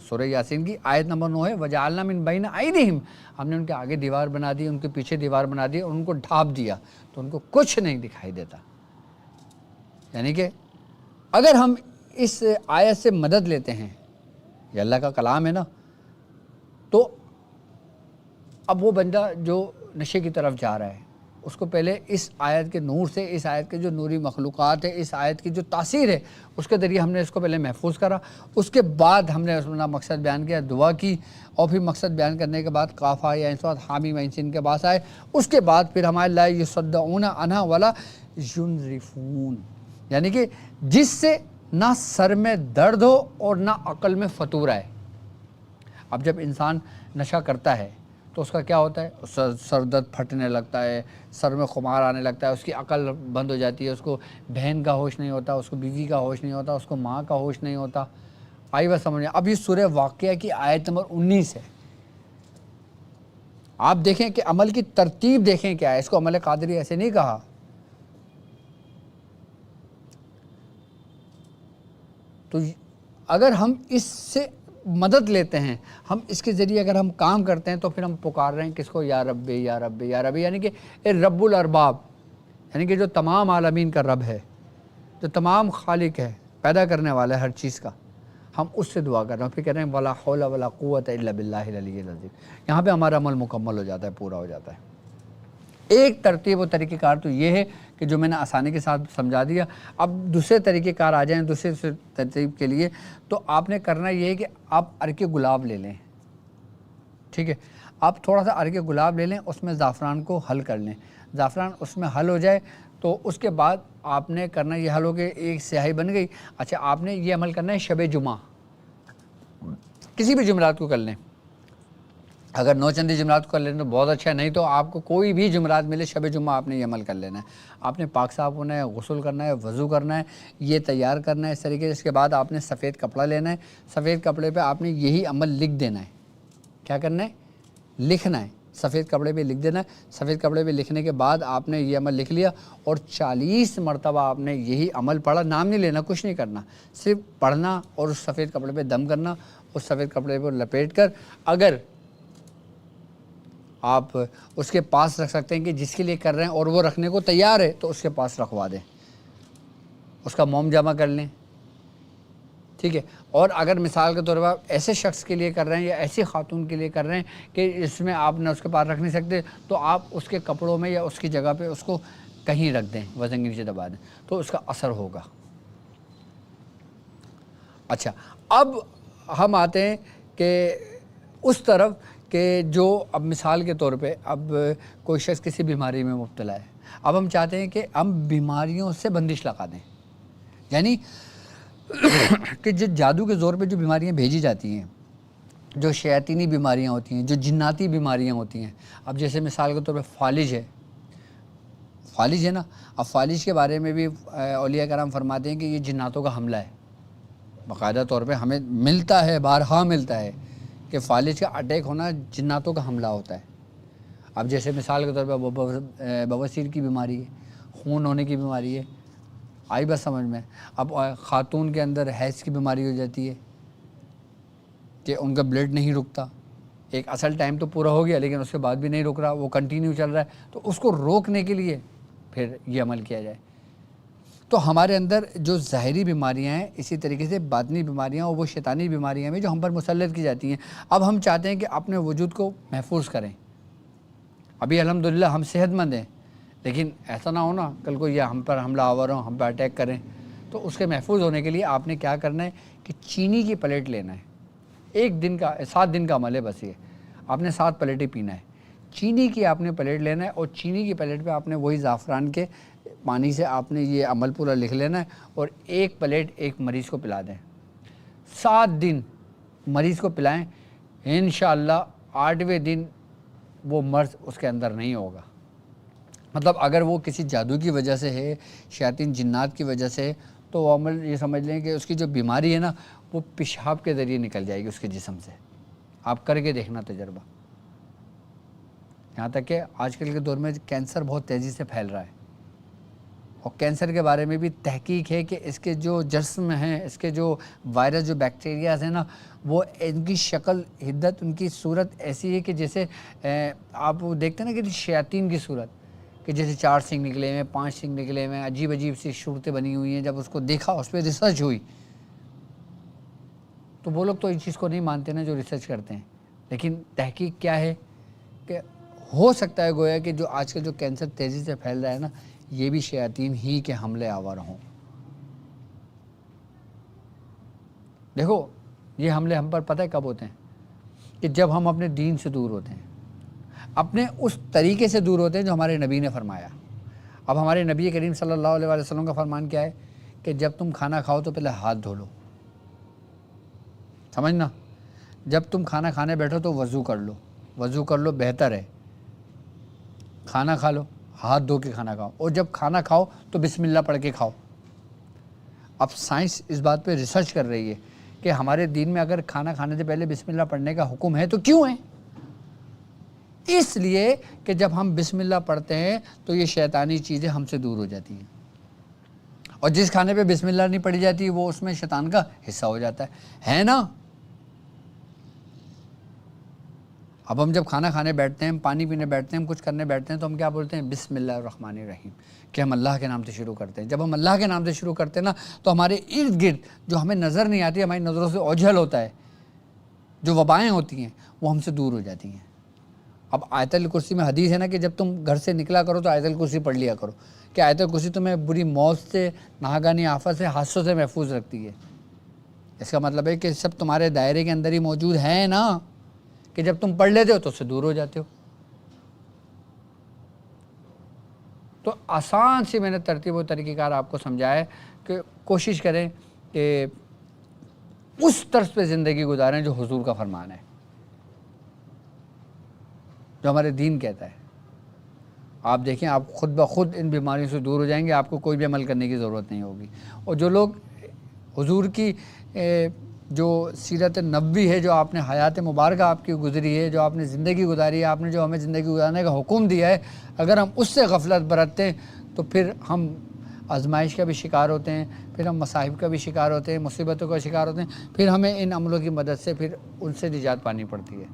سورہ یاسین کی آیت نمبر 9 ہے، وَجَعَلْنَا مِن بَيْنَ أَيْدِيهِمْ، ہم نے ان کے آگے دیوار بنا دی، ان کے پیچھے دیوار بنا دی اور ان کو ڈھانپ دیا تو ان کو کچھ نہیں دکھائی دیتا۔ یعنی کہ اگر ہم اس آیت سے مدد لیتے ہیں، یہ اللہ کا کلام ہے نا، تو اب وہ بندہ جو نشے کی طرف جا رہا ہے اس کو پہلے اس آیت کے نور سے، اس آیت کے جو نوری مخلوقات ہے، اس آیت کی جو تاثیر ہے اس کے ذریعے ہم نے اس کو پہلے محفوظ کرا، اس کے بعد ہم نے اپنا مقصد بیان کیا، دعا کی، اور پھر مقصد بیان کرنے کے بعد قافہ یا صاد حامیم عین سین کے پاس آئے، اس کے بعد پھر ہمارے لا یصدعون عنہا ولا ینزفون، یعنی کہ جس سے نہ سر میں درد ہو اور نہ عقل میں فطور آئے۔ اب جب انسان نشہ کرتا ہے تو اس کا کیا ہوتا ہے، سر درد پھٹنے لگتا ہے، سر میں خمار آنے لگتا ہے، اس کی عقل بند ہو جاتی ہے، اس کو بہن کا ہوش نہیں ہوتا، اس کو بیوی کا ہوش نہیں ہوتا، اس کو ماں کا ہوش نہیں ہوتا۔ آئی بات سمجھیں۔ اب یہ سورہ واقعہ کی آیت نمبر 19 ہے، آپ دیکھیں کہ عمل کی ترتیب دیکھیں کیا ہے، اس کو عمل قادری ایسے نہیں کہا۔ تو اگر ہم اس سے مدد لیتے ہیں، ہم اس کے ذریعے اگر ہم کام کرتے ہیں تو پھر ہم پکار رہے ہیں کس کو، یا رب یا رب یا رب، یعنی کہ اے رب الارباب، یعنی کہ جو تمام عالمین کا رب ہے، جو تمام خالق ہے، پیدا کرنے والا ہے ہر چیز کا، ہم اس سے دعا کر رہے ہیں۔ پھر کہہ رہے ہیں ولا حول ولا قوت الا باللہ العلی العظیم، یہاں پہ ہمارا عمل مکمل ہو جاتا ہے، پورا ہو جاتا ہے۔ ایک ترتیب و طریقہ کار تو یہ ہے کہ جو میں نے آسانی کے ساتھ سمجھا دیا۔ اب دوسرے طریقہ کار آ جائیں، دوسرے ترتیب کے لیے تو آپ نے کرنا یہ ہے کہ آپ عرق گلاب لے لیں، ٹھیک ہے، آپ تھوڑا سا عرق گلاب لے لیں، اس میں زعفران کو حل کر لیں، زعفران اس میں حل ہو جائے تو اس کے بعد آپ نے کرنا یہ حل ہو کے ایک سیاہی بن گئی۔ اچھا، آپ نے یہ عمل کرنا ہے شب جمعہ، کسی بھی جمعرات کو کر لیں، اگر 9 چندی جمعرات کو کر لیں تو بہت اچھا ہے، نہیں تو آپ کو کوئی بھی جمعرات ملے شب جمعہ آپ نے یہ عمل کر لینا ہے۔ آپ نے پاک صاف ہونا ہے، غسل کرنا ہے، وضو کرنا ہے، یہ تیار کرنا ہے اس طریقے سے۔ اس کے بعد آپ نے سفید کپڑا لینا ہے، سفید کپڑے پہ آپ نے یہی عمل لکھ دینا ہے۔ کیا کرنا ہے؟ لکھنا ہے، سفید کپڑے پہ لکھ دینا ہے۔ سفید کپڑے پہ لکھنے کے بعد آپ نے یہ عمل لکھ لیا اور 40 مرتبہ آپ نے یہی عمل پڑھا، نام نہیں لینا، کچھ نہیں کرنا، صرف پڑھنا اور اس سفید کپڑے پہ دم کرنا، اس سفید کپڑے پہ لپیٹ کر اگر آپ اس کے پاس رکھ سکتے ہیں کہ جس کے لیے کر رہے ہیں اور وہ رکھنے کو تیار ہے تو اس کے پاس رکھوا دیں، اس کا موم جمع کر لیں، ٹھیک ہے۔ اور اگر مثال کے طور پر آپ ایسے شخص کے لیے کر رہے ہیں یا ایسی خاتون کے لیے کر رہے ہیں کہ اس میں آپ نے اس کے پاس رکھ نہیں سکتے تو آپ اس کے کپڑوں میں یا اس کی جگہ پہ اس کو کہیں رکھ دیں، وزن کے نیچے دبا دیں تو اس کا اثر ہوگا۔ اچھا، اب ہم آتے ہیں کہ اس طرف کہ جو اب مثال کے طور پہ اب کوئی شخص کسی بیماری میں مبتلا ہے، اب ہم چاہتے ہیں کہ ہم بیماریوں سے بندش لگا دیں، یعنی کہ جو جادو کے زور پہ جو بیماریاں بھیجی جاتی ہیں، جو شیاطینی بیماریاں ہوتی ہیں، جو جناتی بیماریاں ہوتی ہیں، اب جیسے مثال کے طور پہ فالج ہے نا، اب فالج کے بارے میں بھی اولیاء کرام فرماتے ہیں کہ یہ جناتوں کا حملہ ہے، باقاعدہ طور پہ ہمیں ملتا ہے، بارہا ملتا ہے کہ فالج کا اٹیک ہونا جناتوں کا حملہ ہوتا ہے۔ اب جیسے مثال کے طور پہ بواسیر کی بیماری ہے، خون ہونے کی بیماری ہے، آئی بس سمجھ میں۔ اب خاتون کے اندر حیض کی بیماری ہو جاتی ہے کہ ان کا بلڈ نہیں رکتا، ایک اصل ٹائم تو پورا ہو گیا لیکن اس کے بعد بھی نہیں رک رہا، وہ کنٹینیو چل رہا ہے، تو اس کو روکنے کے لیے پھر یہ عمل کیا جائے۔ تو ہمارے اندر جو ظاہری بیماریاں ہیں، اسی طریقے سے باطنی بیماریاں اور وہ شیطانی بیماریاں ہیں جو ہم پر مسلط کی جاتی ہیں، اب ہم چاہتے ہیں کہ اپنے وجود کو محفوظ کریں۔ ابھی الحمدللہ ہم صحت مند ہیں، لیکن ایسا نہ ہونا کل کو یہ ہم پر حملہ آور ہوں، ہم پر اٹیک کریں، تو اس کے محفوظ ہونے کے لیے آپ نے کیا کرنا ہے کہ چینی کی پلیٹ لینا ہے۔ ایک دن کا 7 دن کا عمل ہے، بس یہ آپ نے 7 پلیٹیں پینا ہے، چینی کی آپ نے پلیٹ لینا ہے، اور چینی کی پلیٹ پہ آپ نے وہی زعفران کے پانی سے آپ نے یہ عمل پورا لکھ لینا ہے اور ایک پلیٹ ایک مریض کو پلا دیں، 7 دن مریض کو پلائیں، انشاءاللہ 8ویں دن وہ مرض اس کے اندر نہیں ہوگا۔ مطلب اگر وہ کسی جادو کی وجہ سے ہے، شیاطین جنات کی وجہ سے ہے، تو وہ عمل یہ سمجھ لیں کہ اس کی جو بیماری ہے نا وہ پیشاب کے ذریعے نکل جائے گی اس کے جسم سے۔ آپ کر کے دیکھنا تجربہ۔ یہاں تک کہ آج کل کے دور میں کینسر بہت تیزی سے پھیل رہا ہے، اور کینسر کے بارے میں بھی تحقیق ہے کہ اس کے جو جرم ہیں، اس کے جو وائرس، جو بیکٹیریاز ہیں نا، وہ ان کی شکل، حدت، ان کی صورت ایسی ہے کہ جیسے آپ دیکھتے ہیں نا کہ شیاطین کی صورت، کہ جیسے 4 سینگ نکلے ہوئے ہیں، 5 سینگ نکلے ہوئے ہیں، عجیب عجیب سی صورتیں بنی ہوئی ہیں۔ جب اس کو دیکھا، اس پہ ریسرچ ہوئی، تو وہ لوگ تو اس چیز کو نہیں مانتے نا جو ریسرچ کرتے ہیں، لیکن تحقیق کیا ہے کہ ہو سکتا ہے گویا کہ جو آج کل جو کینسر تیزی سے پھیل رہا ہے نا، یہ بھی شیاطین ہی کے حملے آور ہوں۔ دیکھو یہ حملے ہم پر پتہ ہے کب ہوتے ہیں؟ کہ جب ہم اپنے دین سے دور ہوتے ہیں، اپنے اس طریقے سے دور ہوتے ہیں جو ہمارے نبی نے فرمایا۔ اب ہمارے نبی کریم صلی اللہ علیہ وسلم کا فرمان کیا ہے کہ جب تم کھانا کھاؤ تو پہلے ہاتھ دھو لو، سمجھنا، جب تم کھانا کھانے بیٹھو تو وضو کر لو، بہتر ہے، کھانا کھا لو، ہاتھ دھو کے کھانا کھاؤ، اور جب کھانا کھاؤ تو بسم اللہ پڑھ کے کھاؤ۔ اب سائنس اس بات پہ ریسرچ کر رہی ہے کہ ہمارے دین میں اگر کھانا کھانے سے پہلے بسم اللہ پڑھنے کا حکم ہے تو کیوں ہے؟ اس لیے کہ جب ہم بسم اللہ پڑھتے ہیں تو یہ شیطانی چیزیں ہم سے دور ہو جاتی ہیں، اور جس کھانے پہ بسم اللہ نہیں پڑھی جاتی وہ اس میں شیطان کا حصہ ہو جاتا ہے نا۔ اب ہم جب کھانا کھانے بیٹھتے ہیں، پانی پینے بیٹھتے ہیں، ہم کچھ کرنے بیٹھتے ہیں تو ہم کیا بولتے ہیں؟ بسم اللہ الرحمن الرحیم، کہ ہم اللہ کے نام سے شروع کرتے ہیں۔ جب ہم اللہ کے نام سے شروع کرتے ہیں نا تو ہمارے ارد گرد جو ہمیں نظر نہیں آتی، ہماری نظروں سے اوجھل ہوتا ہے، جو وبائیں ہوتی ہیں وہ ہم سے دور ہو جاتی ہیں۔ اب آیت الکرسی میں حدیث ہے نا کہ جب تم گھر سے نکلا کرو تو آیت الکرسی پڑھ لیا کرو، کہ آیت الکرسی تمہیں بری موت سے، ناگہانی آفت سے، حادثوں سے محفوظ رکھتی ہے۔ اس کا مطلب ہے کہ سب تمہارے دائرے کے اندر ہی موجود ہیں نا، کہ جب تم پڑھ لیتے ہو تو اس سے دور ہو جاتے ہو۔ تو آسان سی میں نے ترتیب و طریقہ کار آپ کو سمجھایا کہ کوشش کریں کہ اس طرز پہ زندگی گزاریں جو حضور کا فرمان ہے۔ جو ہمارے دین کہتا ہے۔ آپ دیکھیں آپ خود بخود ان بیماریوں سے دور ہو جائیں گے، آپ کو کوئی بھی عمل کرنے کی ضرورت نہیں ہوگی۔ اور جو لوگ حضور کی جو سیرت نبوی ہے، جو آپ نے حیات مبارکہ آپ کی گزری ہے، جو آپ نے زندگی گزاری ہے، آپ نے جو ہمیں زندگی گزارنے کا حکم دیا ہے، اگر ہم اس سے غفلت برتتے ہیں تو پھر ہم آزمائش کا بھی شکار ہوتے ہیں، پھر ہم مصائب کا بھی شکار ہوتے ہیں، مصیبتوں کا شکار ہوتے ہیں، پھر ہمیں ان عملوں کی مدد سے پھر ان سے نجات پانی پڑتی ہے۔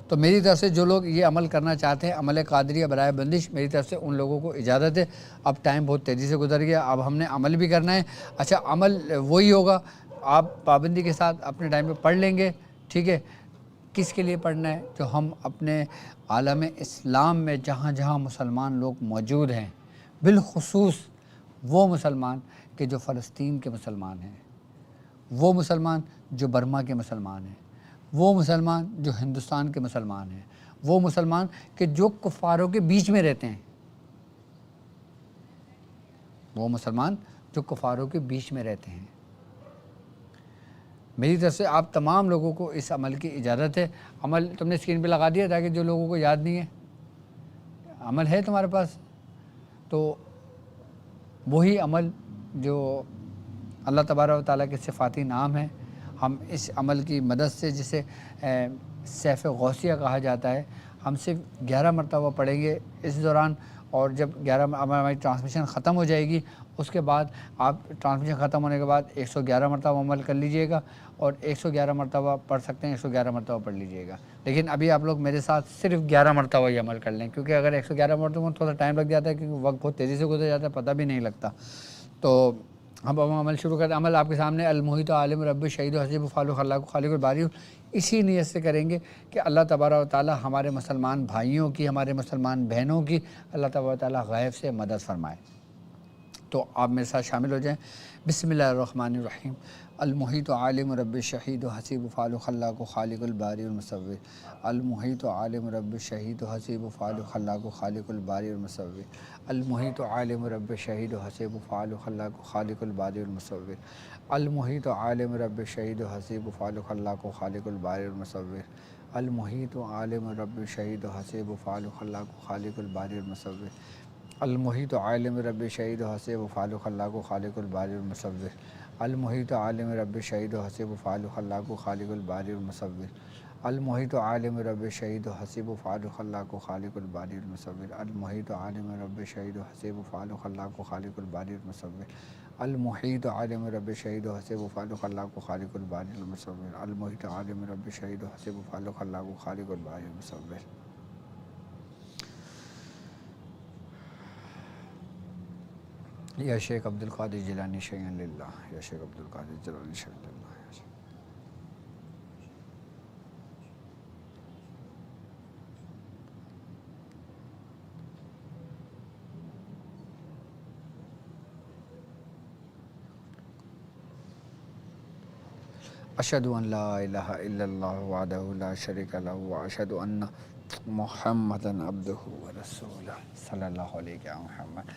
تو میری طرف سے جو لوگ یہ عمل کرنا چاہتے ہیں، عمل قادریہ برائے بندش، میری طرف سے ان لوگوں کو اجازت ہے۔ اب ٹائم بہت تیزی سے گزر گیا، اب ہم نے عمل بھی کرنا ہے۔ اچھا، عمل وہی ہوگا، آپ پابندی کے ساتھ اپنے ٹائم پہ پڑھ لیں گے، ٹھیک ہے۔ کس کے لیے پڑھنا ہے؟ جو ہم اپنے عالم اسلام میں جہاں جہاں مسلمان لوگ موجود ہیں، بالخصوص وہ مسلمان کہ جو فلسطین کے مسلمان ہیں، وہ مسلمان جو برما کے مسلمان ہیں، وہ مسلمان جو ہندوستان کے مسلمان ہیں، وہ مسلمان کہ جو کفاروں کے بیچ میں رہتے ہیں، وہ مسلمان جو کفاروں کے بیچ میں رہتے ہیں۔ میری طرف سے آپ تمام لوگوں کو اس عمل کی اجازت ہے۔ عمل تم نے اسکرین پہ لگا دیا تاکہ جو لوگوں کو یاد نہیں ہے، عمل ہے تمہارے پاس، تو وہی عمل جو اللہ تبارک و تعالیٰ کے صفاتی نام ہے، ہم اس عمل کی مدد سے، جسے سیف غوثیہ کہا جاتا ہے، ہم صرف 11 مرتبہ پڑھیں گے اس دوران۔ اور جب 11 ہماری ٹرانسمیشن ختم ہو جائے گی، اس کے بعد آپ ٹرانسمیشن ختم ہونے کے بعد 111 مرتبہ عمل کر لیجئے گا، اور 111 مرتبہ پڑھ سکتے ہیں، 111 مرتبہ پڑھ لیجئے گا۔ لیکن ابھی آپ لوگ میرے ساتھ صرف 11 مرتبہ یہ عمل کر لیں، کیونکہ اگر 111 مرتبہ تھوڑا ٹائم لگ جاتا ہے، کیونکہ وقت بہت تیزی سے گزر جاتا ہے، پتہ بھی نہیں لگتا۔ تو ہم عمل شروع کرتے ہیں۔ عمل آپ کے سامنے المحیط عالم رب شہید و حسیب فالق خلاق خالق الباری، اسی نیت سے کریں گے کہ اللہ تبارک و تعالی ہمارے مسلمان بھائیوں کی، ہمارے مسلمان بہنوں کی اللہ تبارک و تعالی غیب سے مدد فرمائے۔ تو آپ میرے ساتھ شامل ہو جائیں۔ بسم اللہ الرحمن الرحیم۔ المحیط عالم رب شہید و حسیب فالق خلاق خالق الباری المصور۔ المحیط عالم رب شہید و حسیب فالق خلاق خالق الباری المصور۔ المحیط عالم رب شہید و حسیب فالق خلاق خالق الباری المصور۔ المحیط عالم رب شہید و حسیب فالق خلاق خالق الباری المصور۔ المحیط عالم رب شہید و حسیب فالق خلاق خالق الباری المصور۔ المحیط عالم رب شہید و حسیب فالق خلاق خالق الباری المصور۔ المحیط عالم رب شہید و حسیب فالق خلاق خالق الباری المصور۔ المحیط عالم رب شہید و حسیب فالق خلاق خالق الباری المصور۔ المحیط عالم رب شہید و حسیب فالق خلاق خالق الباری المصور۔ المحیط عالم رب شہید و حسیب فالق خلاق خالق الباری المصور۔ المحیط عالم رب شہید و حسیب فالق خلاق خالق الباری المصور۔ یا شیخ عبد القادر جیلانی شیئا للہ، یا شیخ عبد القادر جیلانی شیئا للہ۔ اشہد ان لا الہ الا اللہ وحدہ لا شریک لہ واشہد ان محمدا عبدہ ورسولہ صلی اللہ علیہ محمد۔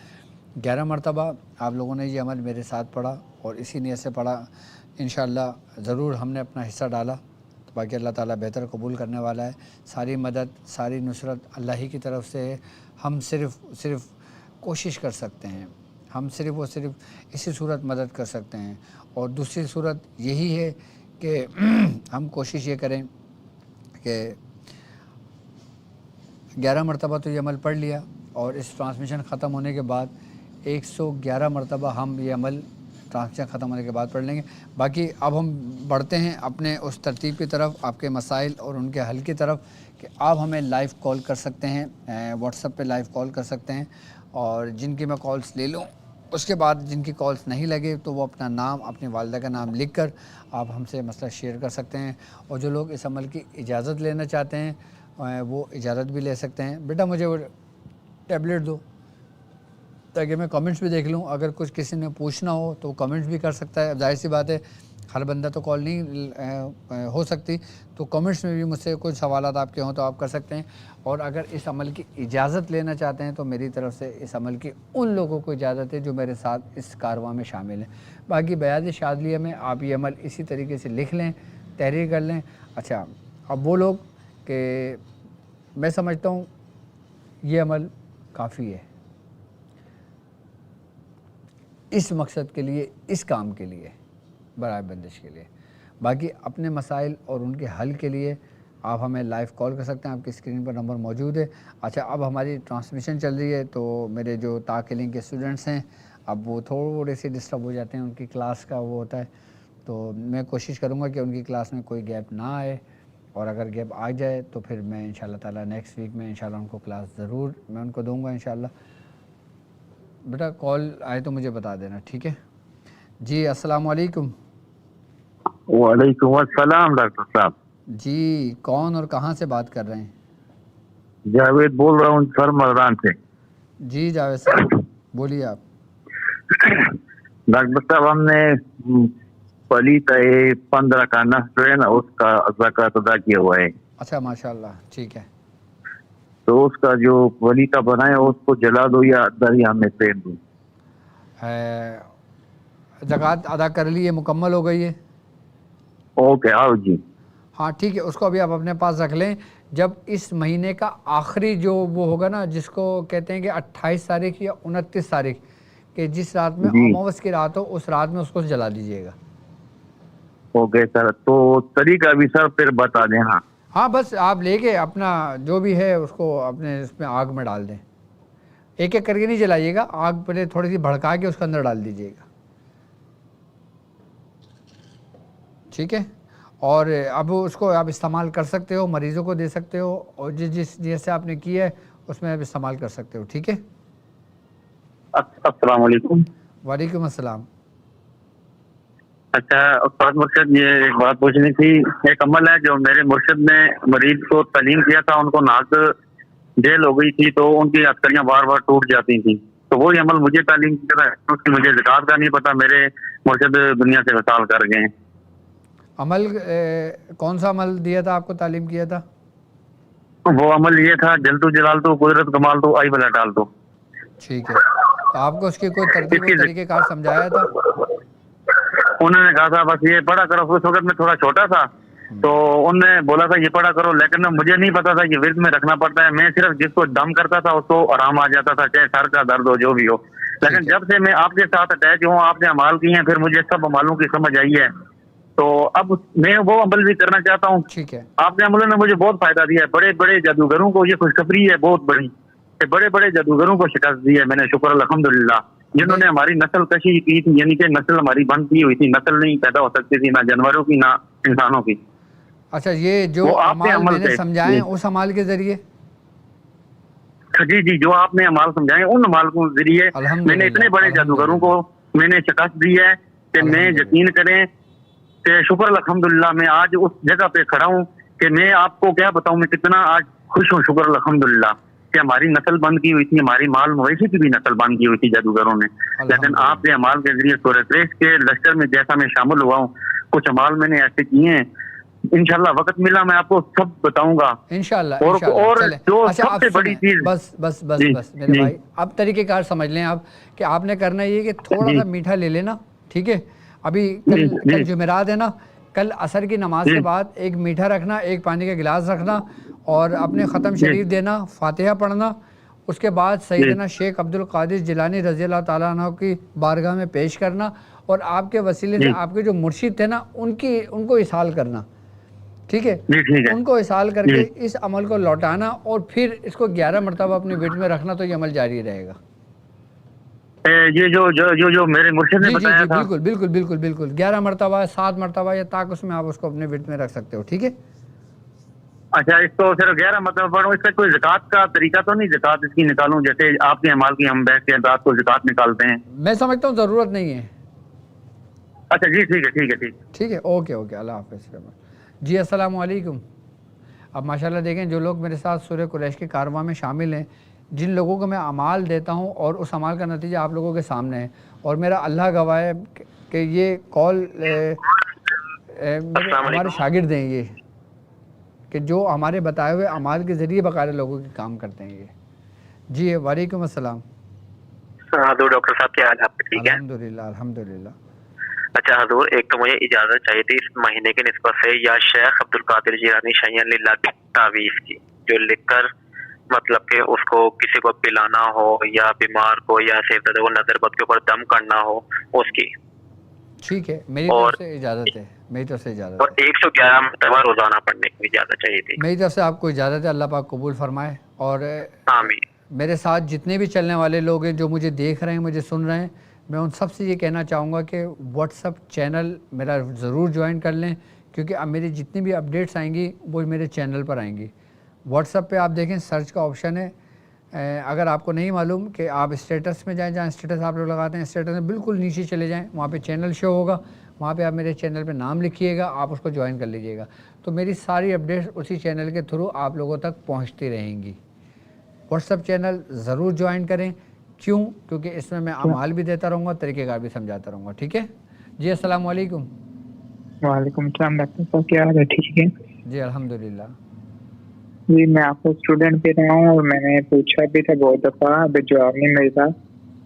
11 مرتبہ آپ لوگوں نے یہ عمل میرے ساتھ پڑھا اور اسی نیت سے پڑھا۔ انشاءاللہ ضرور ہم نے اپنا حصہ ڈالا، تو باقی اللہ تعالیٰ بہتر قبول کرنے والا ہے۔ ساری مدد، ساری نصرت اللہ ہی کی طرف سے ہے۔ ہم صرف کوشش کر سکتے ہیں، ہم صرف اور صرف اسی صورت مدد کر سکتے ہیں۔ اور دوسری صورت یہی ہے کہ ہم کوشش یہ کریں کہ 11 مرتبہ تو یہ عمل پڑھ لیا، اور اس ٹرانسمیشن ختم ہونے کے بعد 111 مرتبہ ہم یہ عمل ٹرانسمیشن ختم ہونے کے بعد پڑھ لیں گے۔ باقی اب ہم بڑھتے ہیں اپنے اس ترتیب کی طرف، آپ کے مسائل اور ان کے حل کی طرف، کہ آپ ہمیں لائیو کال کر سکتے ہیں، واٹس ایپ پہ لائیو کال کر سکتے ہیں، اور جن کی میں کالز لے لوں، اس کے بعد جن کی کالز نہیں لگے تو وہ اپنا نام، اپنی والدہ کا نام لکھ کر آپ ہم سے مسئلہ شیئر کر سکتے ہیں۔ اور جو لوگ اس عمل کی اجازت لینا چاہتے ہیں وہ اجازت بھی لے سکتے ہیں۔ بیٹا مجھے وہ ٹیبلٹ دو تاکہ میں کمنٹس بھی دیکھ لوں، اگر کچھ کسی نے پوچھنا ہو تو کمنٹس بھی کر سکتا ہے۔ ظاہر سی بات ہے ہر بندہ تو کال نہیں ہو سکتی، تو کمنٹس میں بھی مجھ سے کچھ سوالات آپ کے ہوں تو آپ کر سکتے ہیں۔ اور اگر اس عمل کی اجازت لینا چاہتے ہیں تو میری طرف سے اس عمل کی ان لوگوں کو اجازت ہے جو میرے ساتھ اس کارواں میں شامل ہیں۔ باقی بیاض شاذلیہ میں آپ یہ عمل اسی طریقے سے لکھ لیں تحریر کر لیں. اچھا اب وہ لوگ کہ میں سمجھتا ہوں یہ عمل کافی ہے اس مقصد کے لیے, اس کام کے لیے, برائے بندش کے لیے. باقی اپنے مسائل اور ان کے حل کے لیے آپ ہمیں لائیو کال کر سکتے ہیں, آپ کی اسکرین پر نمبر موجود ہے. اچھا اب ہماری ٹرانسمیشن چل رہی ہے تو میرے جو تاکلنگ کے اسٹوڈنٹس ہیں اب وہ تھوڑے سے ڈسٹرب ہو جاتے ہیں, ان کی کلاس کا وہ ہوتا ہے, تو میں کوشش کروں گا کہ ان کی کلاس میں کوئی گیپ نہ آئے, اور اگر گیپ آ جائے تو پھر میں انشاءاللہ تعالیٰ نیکسٹ ویک میں انشاءاللہ ان کو کلاس ضرور میں ان کو دوں گا انشاءاللہ. بیٹا کال آئے تو مجھے بتا دینا, ٹھیک ہے جی. السلام علیکم. وعلیکم السلام ڈاکٹر صاحب. جی کون اور کہاں سے بات کر رہے ہیں؟ جاوید بول رہا ہوں سر مردان سے. جی جاوید صاحب بولیے آپ. ڈاکٹر صاحب ہم نے پلیت 15 کا نصف ہے نا اس کا زکوٰۃ ادا کیا ہوا ہے. اچھا ماشاء اللہ ٹھیک ہے. تو اس کا جو پلیتا بنایا اس کو جلا دو یا دریا میں پھینک دو. زکوٰۃ ادا کر لی ہے, مکمل ہو گئی ہے. اوکے آؤ جی. ہاں ٹھیک ہے, اس کو ابھی آپ اپنے پاس رکھ لیں. جب اس مہینے کا آخری جو وہ ہوگا نا جس کو کہتے ہیں کہ 28 تاریخ یا 29 تاریخ کہ جس رات میں جی اماوس کی رات ہو اس رات میں اس کو جلا دیجیے گا. اوکے سر, تو طریقہ بھی سر پھر بتا دیں. ہاں ہاں بس آپ لے کے اپنا جو بھی ہے اس کو اپنے اس میں آگ میں ڈال دیں. ایک ایک کر کے نہیں جلائیے گا, آگ پہلے تھوڑی سی بھڑکا کے اس کے اندر ڈال دیجیے گا, ٹھیک ہے. اور اب اس کو آپ استعمال کر سکتے ہو, مریضوں کو دے سکتے ہو, اور جس جیسے آپ نے کیا ہے اس میں آپ استعمال کر سکتے ہو, ٹھیک ہے. السلام علیکم. وعلیکم السلام. اچھا استاد مرشد, یہ ایک بات پوچھنی تھی. ایک عمل ہے جو میرے مرشد نے مریض کو تعلیم کیا تھا, ان کو ناک جیل ہو گئی تھی تو ان کی ہتھکڑیاں بار بار ٹوٹ جاتی تھیں, تو وہی عمل مجھے تعلیم کیا تھا, اس کی مجھے زکوٰۃ کا نہیں پتا, میرے مرشد دنیا سے وصال کر گئے. عمل کون سا عمل دیا تھا آپ کو, تعلیم کیا تھا؟ وہ عمل یہ تھا جلدو جلال تو قدرت کمال تو آئی بلا ڈال دو. ٹھیک ہے, تو آپ کو اس کی کوئی ترتیب و طریقہ کار سمجھایا تھا؟ انہوں نے کہا تھا بس یہ پڑھا کرو. اس وقت میں تھوڑا چھوٹا تھا تو انہوں نے بولا تھا یہ پڑھا کرو, لیکن مجھے نہیں پتا تھا کہ ورد میں رکھنا پڑتا ہے. میں صرف جس کو دم کرتا تھا اس کو آرام آ جاتا تھا, چاہے سر کا درد ہو جو بھی ہو. لیکن جب سے میں آپ کے ساتھ اٹیچ ہوں, آپ نے عمال کیے ہیں, پھر مجھے سب عمالوں کی سمجھ آئی ہے. تو اب میں وہ عمل بھی کرنا چاہتا ہوں. ٹھیک ہے, آپ نے عملوں نے مجھے بہت فائدہ دیا ہے. بڑے بڑے جادوگروں کو یہ خوشخبری ہے بہت بڑی, بڑے بڑے جادوگروں کو شکست دی ہے میں نے, شکر الحمدللہ, جنہوں نے ہماری نسل کشی کی تھی. یعنی کہ نسل ہماری بند کی ہوئی تھی, نسل نہیں پیدا ہو سکتی تھی نہ جانوروں کی نہ انسانوں کی. اچھا یہ جو عمل میں نے سمجھائے ہیں اس عمل کے ذریعے, جی جی جو آپ نے عمال سمجھائے ان عمال کو ذریعے میں نے اتنے بڑے جادوگروں کو میں نے شکست دی ہے کہ میں یقین کریں کہ شکر الحمدللہ میں آج اس جگہ پہ کھڑا ہوں کہ میں آپ کو کیا بتاؤں میں کتنا آج خوش ہوں. شکر الحمدللہ کہ ہماری نسل بند کی ہوئی تھی, ہماری مال مویشی کی بھی نسل بند کی ہوئی تھی جادوگروں نے. لیکن آپ کے عمال کے ذریعے سورہ قریش کے لشکر میں جیسا میں شامل ہوا ہوں, کچھ عمال میں نے ایسے کیے ہیں, انشاءاللہ وقت ملا میں آپ کو سب بتاؤں گا انشاءاللہ. اور جو سب سے بڑی چیز بس میرے بھائی اب طریقہ کار سمجھ لیں آپ کہ آپ نے کرنا یہ کہ تھوڑا سا میٹھا لے لینا, ٹھیک ہے. ابھی کل جمعرات ہے نا, کل عصر کی نماز کے بعد ایک میٹھا رکھنا, ایک پانی کا گلاس رکھنا, اور اپنے ختم شریف دینا, فاتحہ پڑھنا. اس کے بعد سیدنا شیخ عبد القادر جیلانی رضی اللہ تعالیٰ عنہ کی بارگاہ میں پیش کرنا, اور آپ کے وسیلے سے آپ کے جو مرشد تھے نا ان کو اصال کرنا, ٹھیک ہے. ان کو اصال کر کے اس عمل کو لوٹانا, اور پھر اس کو 11 مرتبہ اپنے وٹ میں رکھنا, تو یہ عمل جاری رہے گا. یہ جو میرے مرشد نے بتایا تھا, بالکل 11 مرتبہ 7 مرتبہ یا تاک اس میں آپ اس کو اپنے وٹ میں رکھ سکتے ہو, ٹھیک ہے. اچھا اس کو صرف 11 مرتبہ پڑھوں, اس کا کوئی زکوٰۃ کا طریقہ تو نہیں, زکوٰۃ اس کی نکالوں جیسے آپ کے عمال کی ہم بیٹھ کے رات کو زکوٰۃ نکالتے ہیں؟ میں سمجھتا ہوں ضرورت نہیں ہے. اچھا جی ٹھیک ہے. اوکے اللہ حافظ. جی السلام علیکم. اب ماشاءاللہ دیکھیں جو لوگ میرے ساتھ سورہ قریش کے کارواں میں شامل ہیں, جن لوگوں کو میں اعمال دیتا ہوں اور اس اعمال کا نتیجہ آپ لوگوں کے سامنے ہے, اور میرا اللہ گواہ ہے کہ یہ کال ہمارے شاگرد ہیں, یہ کہ جو ہمارے بتائے ہوئے اعمال کے ذریعے بقایا لوگوں کے کام کرتے ہیں یہ. جی وعلیکم السلام. ڈاکٹر صاحب کیا حال ہے آپ کا؟ ٹھیک ہے الحمدللہ. اچھا حضور، ایک تو مجھے اجازت چاہیے تھی اس مہینے کی نسبت سے، یا شیخ عبد القادر جیلانی شیئن للہ کی تعویذ کی، جو لکھ کر مطلب کہ اس کو کسی کو پلانا ہو یا بیمار کو یا سیدہ کو نظر بد کے اوپر دم کرنا ہو اس کی. ٹھیک ہے، میری اور طرف سے اجازت ہے، میری طرف سے اجازت اور ہے، 111 مرتبہ روزانہ پڑھنے کی اجازت چاہیے تھی. میری طرف سے آپ کو اجازت ہے. اللہ پاک قبول فرمائے. اور آمین. میرے ساتھ جتنے بھی چلنے والے لوگ ہیں جو مجھے دیکھ رہے ہیں، مجھے سن رہے ہیں، میں ان سب سے یہ کہنا چاہوں گا کہ واٹس اپ چینل میرا ضرور جوائن کر لیں، کیونکہ اب میری جتنی بھی اپڈیٹس آئیں گی وہ میرے چینل پر آئیں گی. واٹس اپ پہ آپ دیکھیں سرچ کا آپشن ہے. اگر آپ کو نہیں معلوم کہ آپ اسٹیٹس میں جائیں، جہاں اسٹیٹس آپ لوگ لگاتے ہیں، اسٹیٹس میں بالکل نیچے چلے جائیں، وہاں پہ چینل شو ہوگا، وہاں پہ آپ میرے چینل پہ نام لکھیے گا، آپ اس کو جوائن کر لیجیے گا. تو میری ساری اپڈیٹس اسی چینل کے تھرو آپ لوگوں تک پہنچتی رہیں گی. واٹس اپ چینل ضرور جوائن کریں. کیوں؟ کیونکہ اس میں میں اعمال بھی دیتا رہوں گا، طریقہ کار بھی سمجھاتا رہوں گا. ٹھیک ہے جی؟ السلام علیکم. وعلیکم السلام ڈاکٹر صاحب، کیا حال ہے؟ ٹھیک ہے جی الحمدللہ. جی، میں آپ کا اسٹوڈنٹ بھی رہا ہوں اور میں نے پوچھا بھی تھا بہت دفعہ، ابھی جواب نہیں ملتا.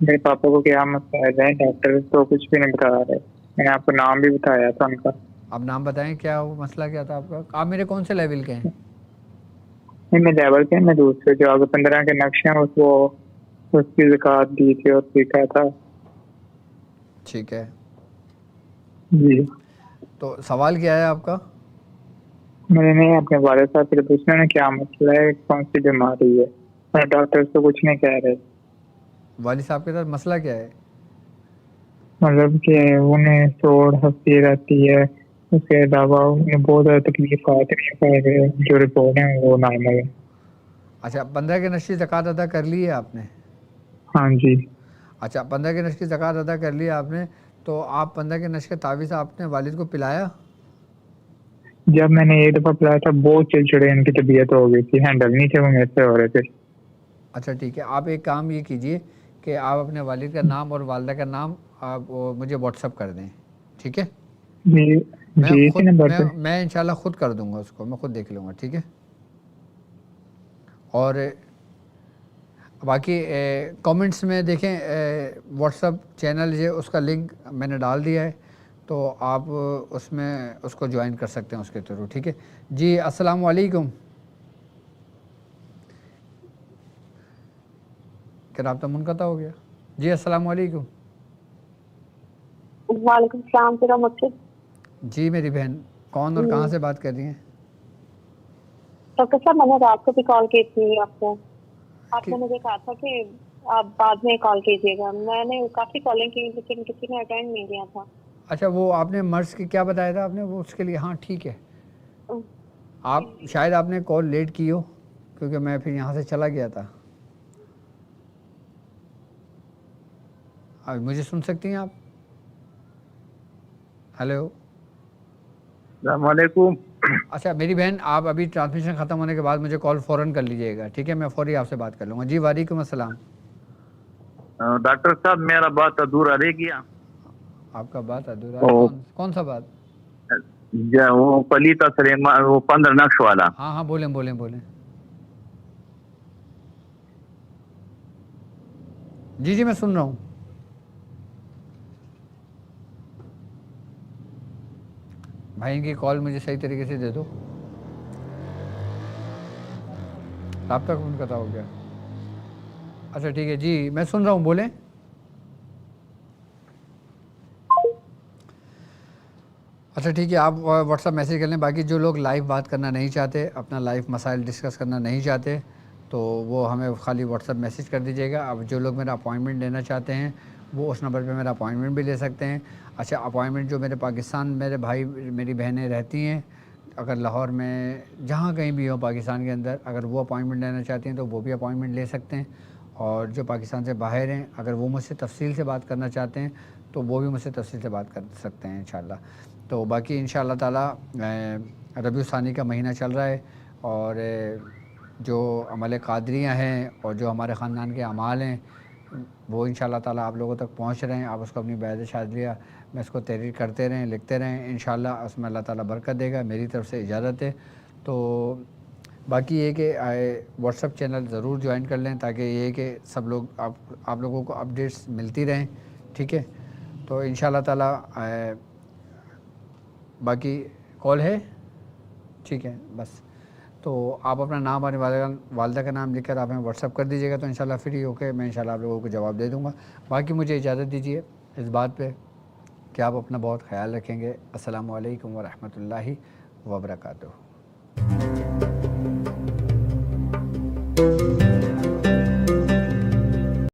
میرے پاپا کو کیا مسائل ہے، ڈاکٹر تو کچھ بھی نہیں بتا رہے. میں نے آپ کو نام بھی بتایا تھا ان کا. اب نام بتائیں، کیا مسئلہ کیا تھا آپ کا؟ آپ میرے کون سے لیول کے ہیں؟ نہیں، میں لیول کے، میں دوسرے جو آگے 15 کے نقشے ہیں اس کی زکوٰۃ دی تھی اور سیکھا تھا. ٹھیک ہے، جی تو سوال کیا ہے آپ کا؟ میں نے اپنے والد صاحب سے پوچھنا ہے کیا مسئلہ ہے، کون سی بیماری ہے، اور ڈاکٹر تو کچھ نہیں کہہ رہے. والد صاحب کے ساتھ مسئلہ کیا ہے؟ مطلب کہ انہیں توڑ ہنسی رہتی ہے، اس کے علاوہ انہیں بہت زیادہ تکلیفات جو رپورٹ ہیں وہ نارمل ہے. اچھا، 15 کے نشری زکوٰۃ ادا کر لی ہے آپ نے؟ ہاں جی. اچھا، 15 کے نشر کی زکوٰۃ ادا کر لی ہے آپ نے، تو آپ 15 کے نشر کے تعویذ آپ نے والد کو پلایا؟ جب میں نے ایک دفعہ پلایا تھا بہت چڑچڑے ان کی طبیعت ہو گئی تھی، ہینڈل نہیں تھے وہ میرے سے ہو رہے تھے. اچھا ٹھیک ہے، آپ ایک کام یہ کیجئے کہ آپ اپنے والد کا نام اور والدہ کا نام آپ مجھے واٹس اپ کر دیں. ٹھیک ہے؟ جی جی، اسی نمبر پہ. میں انشاءاللہ خود کر دوں گا، اس کو میں خود دیکھ لوں گا. ٹھیک ہے؟ اور باقی کامنٹس میں دیکھیں واٹس اپ چینل جو اس کا لنک میں نے ڈال دیا ہے، تو آپ اس میں اس کو جوائن کر سکتے ہیں اس کے تھرو. ٹھیک ہے جی؟ السلام علیکم. کہ رابطہ منقطع ہو گیا؟ جی السلام علیکم. وعلیکم السلام پھر مجھ. جی میری بہن، کون اور کہاں سے بات کر رہی ہیں؟ ڈاکٹر صاحب، میں نے رات کو بھی کال کی تھی آپ کو. آپ نے مجھے کہا تھا کہ آپ بعد میں کال کیجیے گا. میں نے کافی کالیں کی لیکن کسی نے اٹینڈ نہیں کیا تھا. اچھا، وہ آپ نے مرض کی کیا بتایا تھا آپ نے؟ وہ اس کے لیے، ہاں ٹھیک ہے. آپ شاید آپ نے کال لیٹ کی ہو، کیونکہ میں پھر یہاں سے چلا گیا تھا. اب مجھے سن سکتی ہیں آپ؟ ہیلو. السلام علیکم. اچھا میری بہن، آپ ابھی ٹرانسمیشن ختم ہونے کے بعد مجھے کال فوراً کر لیجیے گا. ٹھیک ہے؟ میں فوری آپ سے بات کر لوں گا. جی وعلیکم السلام. ڈاکٹر صاحب میرا بات ادھورا رہ گیا. آپ کا بات ادھورا ہے؟ کون سا بات؟ وہ پلیتا سلیمان، وہ 15 نقش والا. ہاں ہاں، بولیں بولیں بولیں. جی جی میں سن رہا ہوں. بھائی کی کال مجھے صحیح طریقے سے دے دو. رابطہ منقطع ہو گیا. اچھا ٹھیک ہے جی، میں سن رہا ہوں، بولیں. اچھا ٹھیک ہے، آپ واٹس اپ میسیج کر لیں. باقی جو لوگ لائیو بات کرنا نہیں چاہتے، اپنا لائیو مسائل ڈسکس کرنا نہیں چاہتے، تو وہ ہمیں خالی واٹس اپ میسیج کر دیجیے گا. اب جو لوگ میرا اپوائنٹمنٹ لینا چاہتے ہیں وہ اس نمبر پہ میرا اپوائنٹمنٹ بھی لے سکتے ہیں. اچھا، اپوائنٹمنٹ جو میرے پاکستان میرے بھائی میری بہنیں رہتی ہیں، اگر لاہور میں جہاں کہیں بھی ہو پاکستان کے اندر، اگر وہ اپوائنٹمنٹ لینا چاہتی ہیں تو وہ بھی اپوائنٹمنٹ لے سکتے ہیں. اور جو پاکستان سے باہر ہیں، اگر وہ مجھ سے تفصیل سے بات کرنا چاہتے ہیں تو وہ بھی مجھ سے تفصیل سے بات کر سکتے ہیں انشاءاللہ. تو باقی انشاءاللہ تعالیٰ ربیع الثانی کا مہینہ چل رہا ہے، اور جو عمل قادریہ ہیں اور جو ہمارے خاندان کے اعمال ہیں وہ انشاءاللہ تعالیٰ آپ لوگوں تک پہنچ رہے ہیں. آپ اس کو اپنی بیعت شاذلیہ میں اس کو تحریر کرتے رہیں، لکھتے رہیں. انشاءاللہ اس میں اللہ تعالیٰ برکت دے گا. میری طرف سے اجازت ہے. تو باقی یہ کہ واٹس اپ چینل ضرور جوائن کر لیں، تاکہ یہ کہ سب لوگ آپ لوگوں کو اپڈیٹس ملتی رہیں. ٹھیک ہے؟ تو انشاءاللہ تعالی باقی کال ہے ٹھیک ہے بس. تو آپ اپنا نام اور والدہ کا نام لکھ کر آپ ہمیں واٹس ایپ کر دیجیے گا تو انشاءاللہ فری ہو کے میں انشاءاللہ آپ لوگوں کو جواب دے دوں گا. باقی مجھے اجازت دیجیے اس بات پہ کہ آپ اپنا بہت خیال رکھیں گے. السلام علیکم ورحمۃ اللہ وبرکاتہ.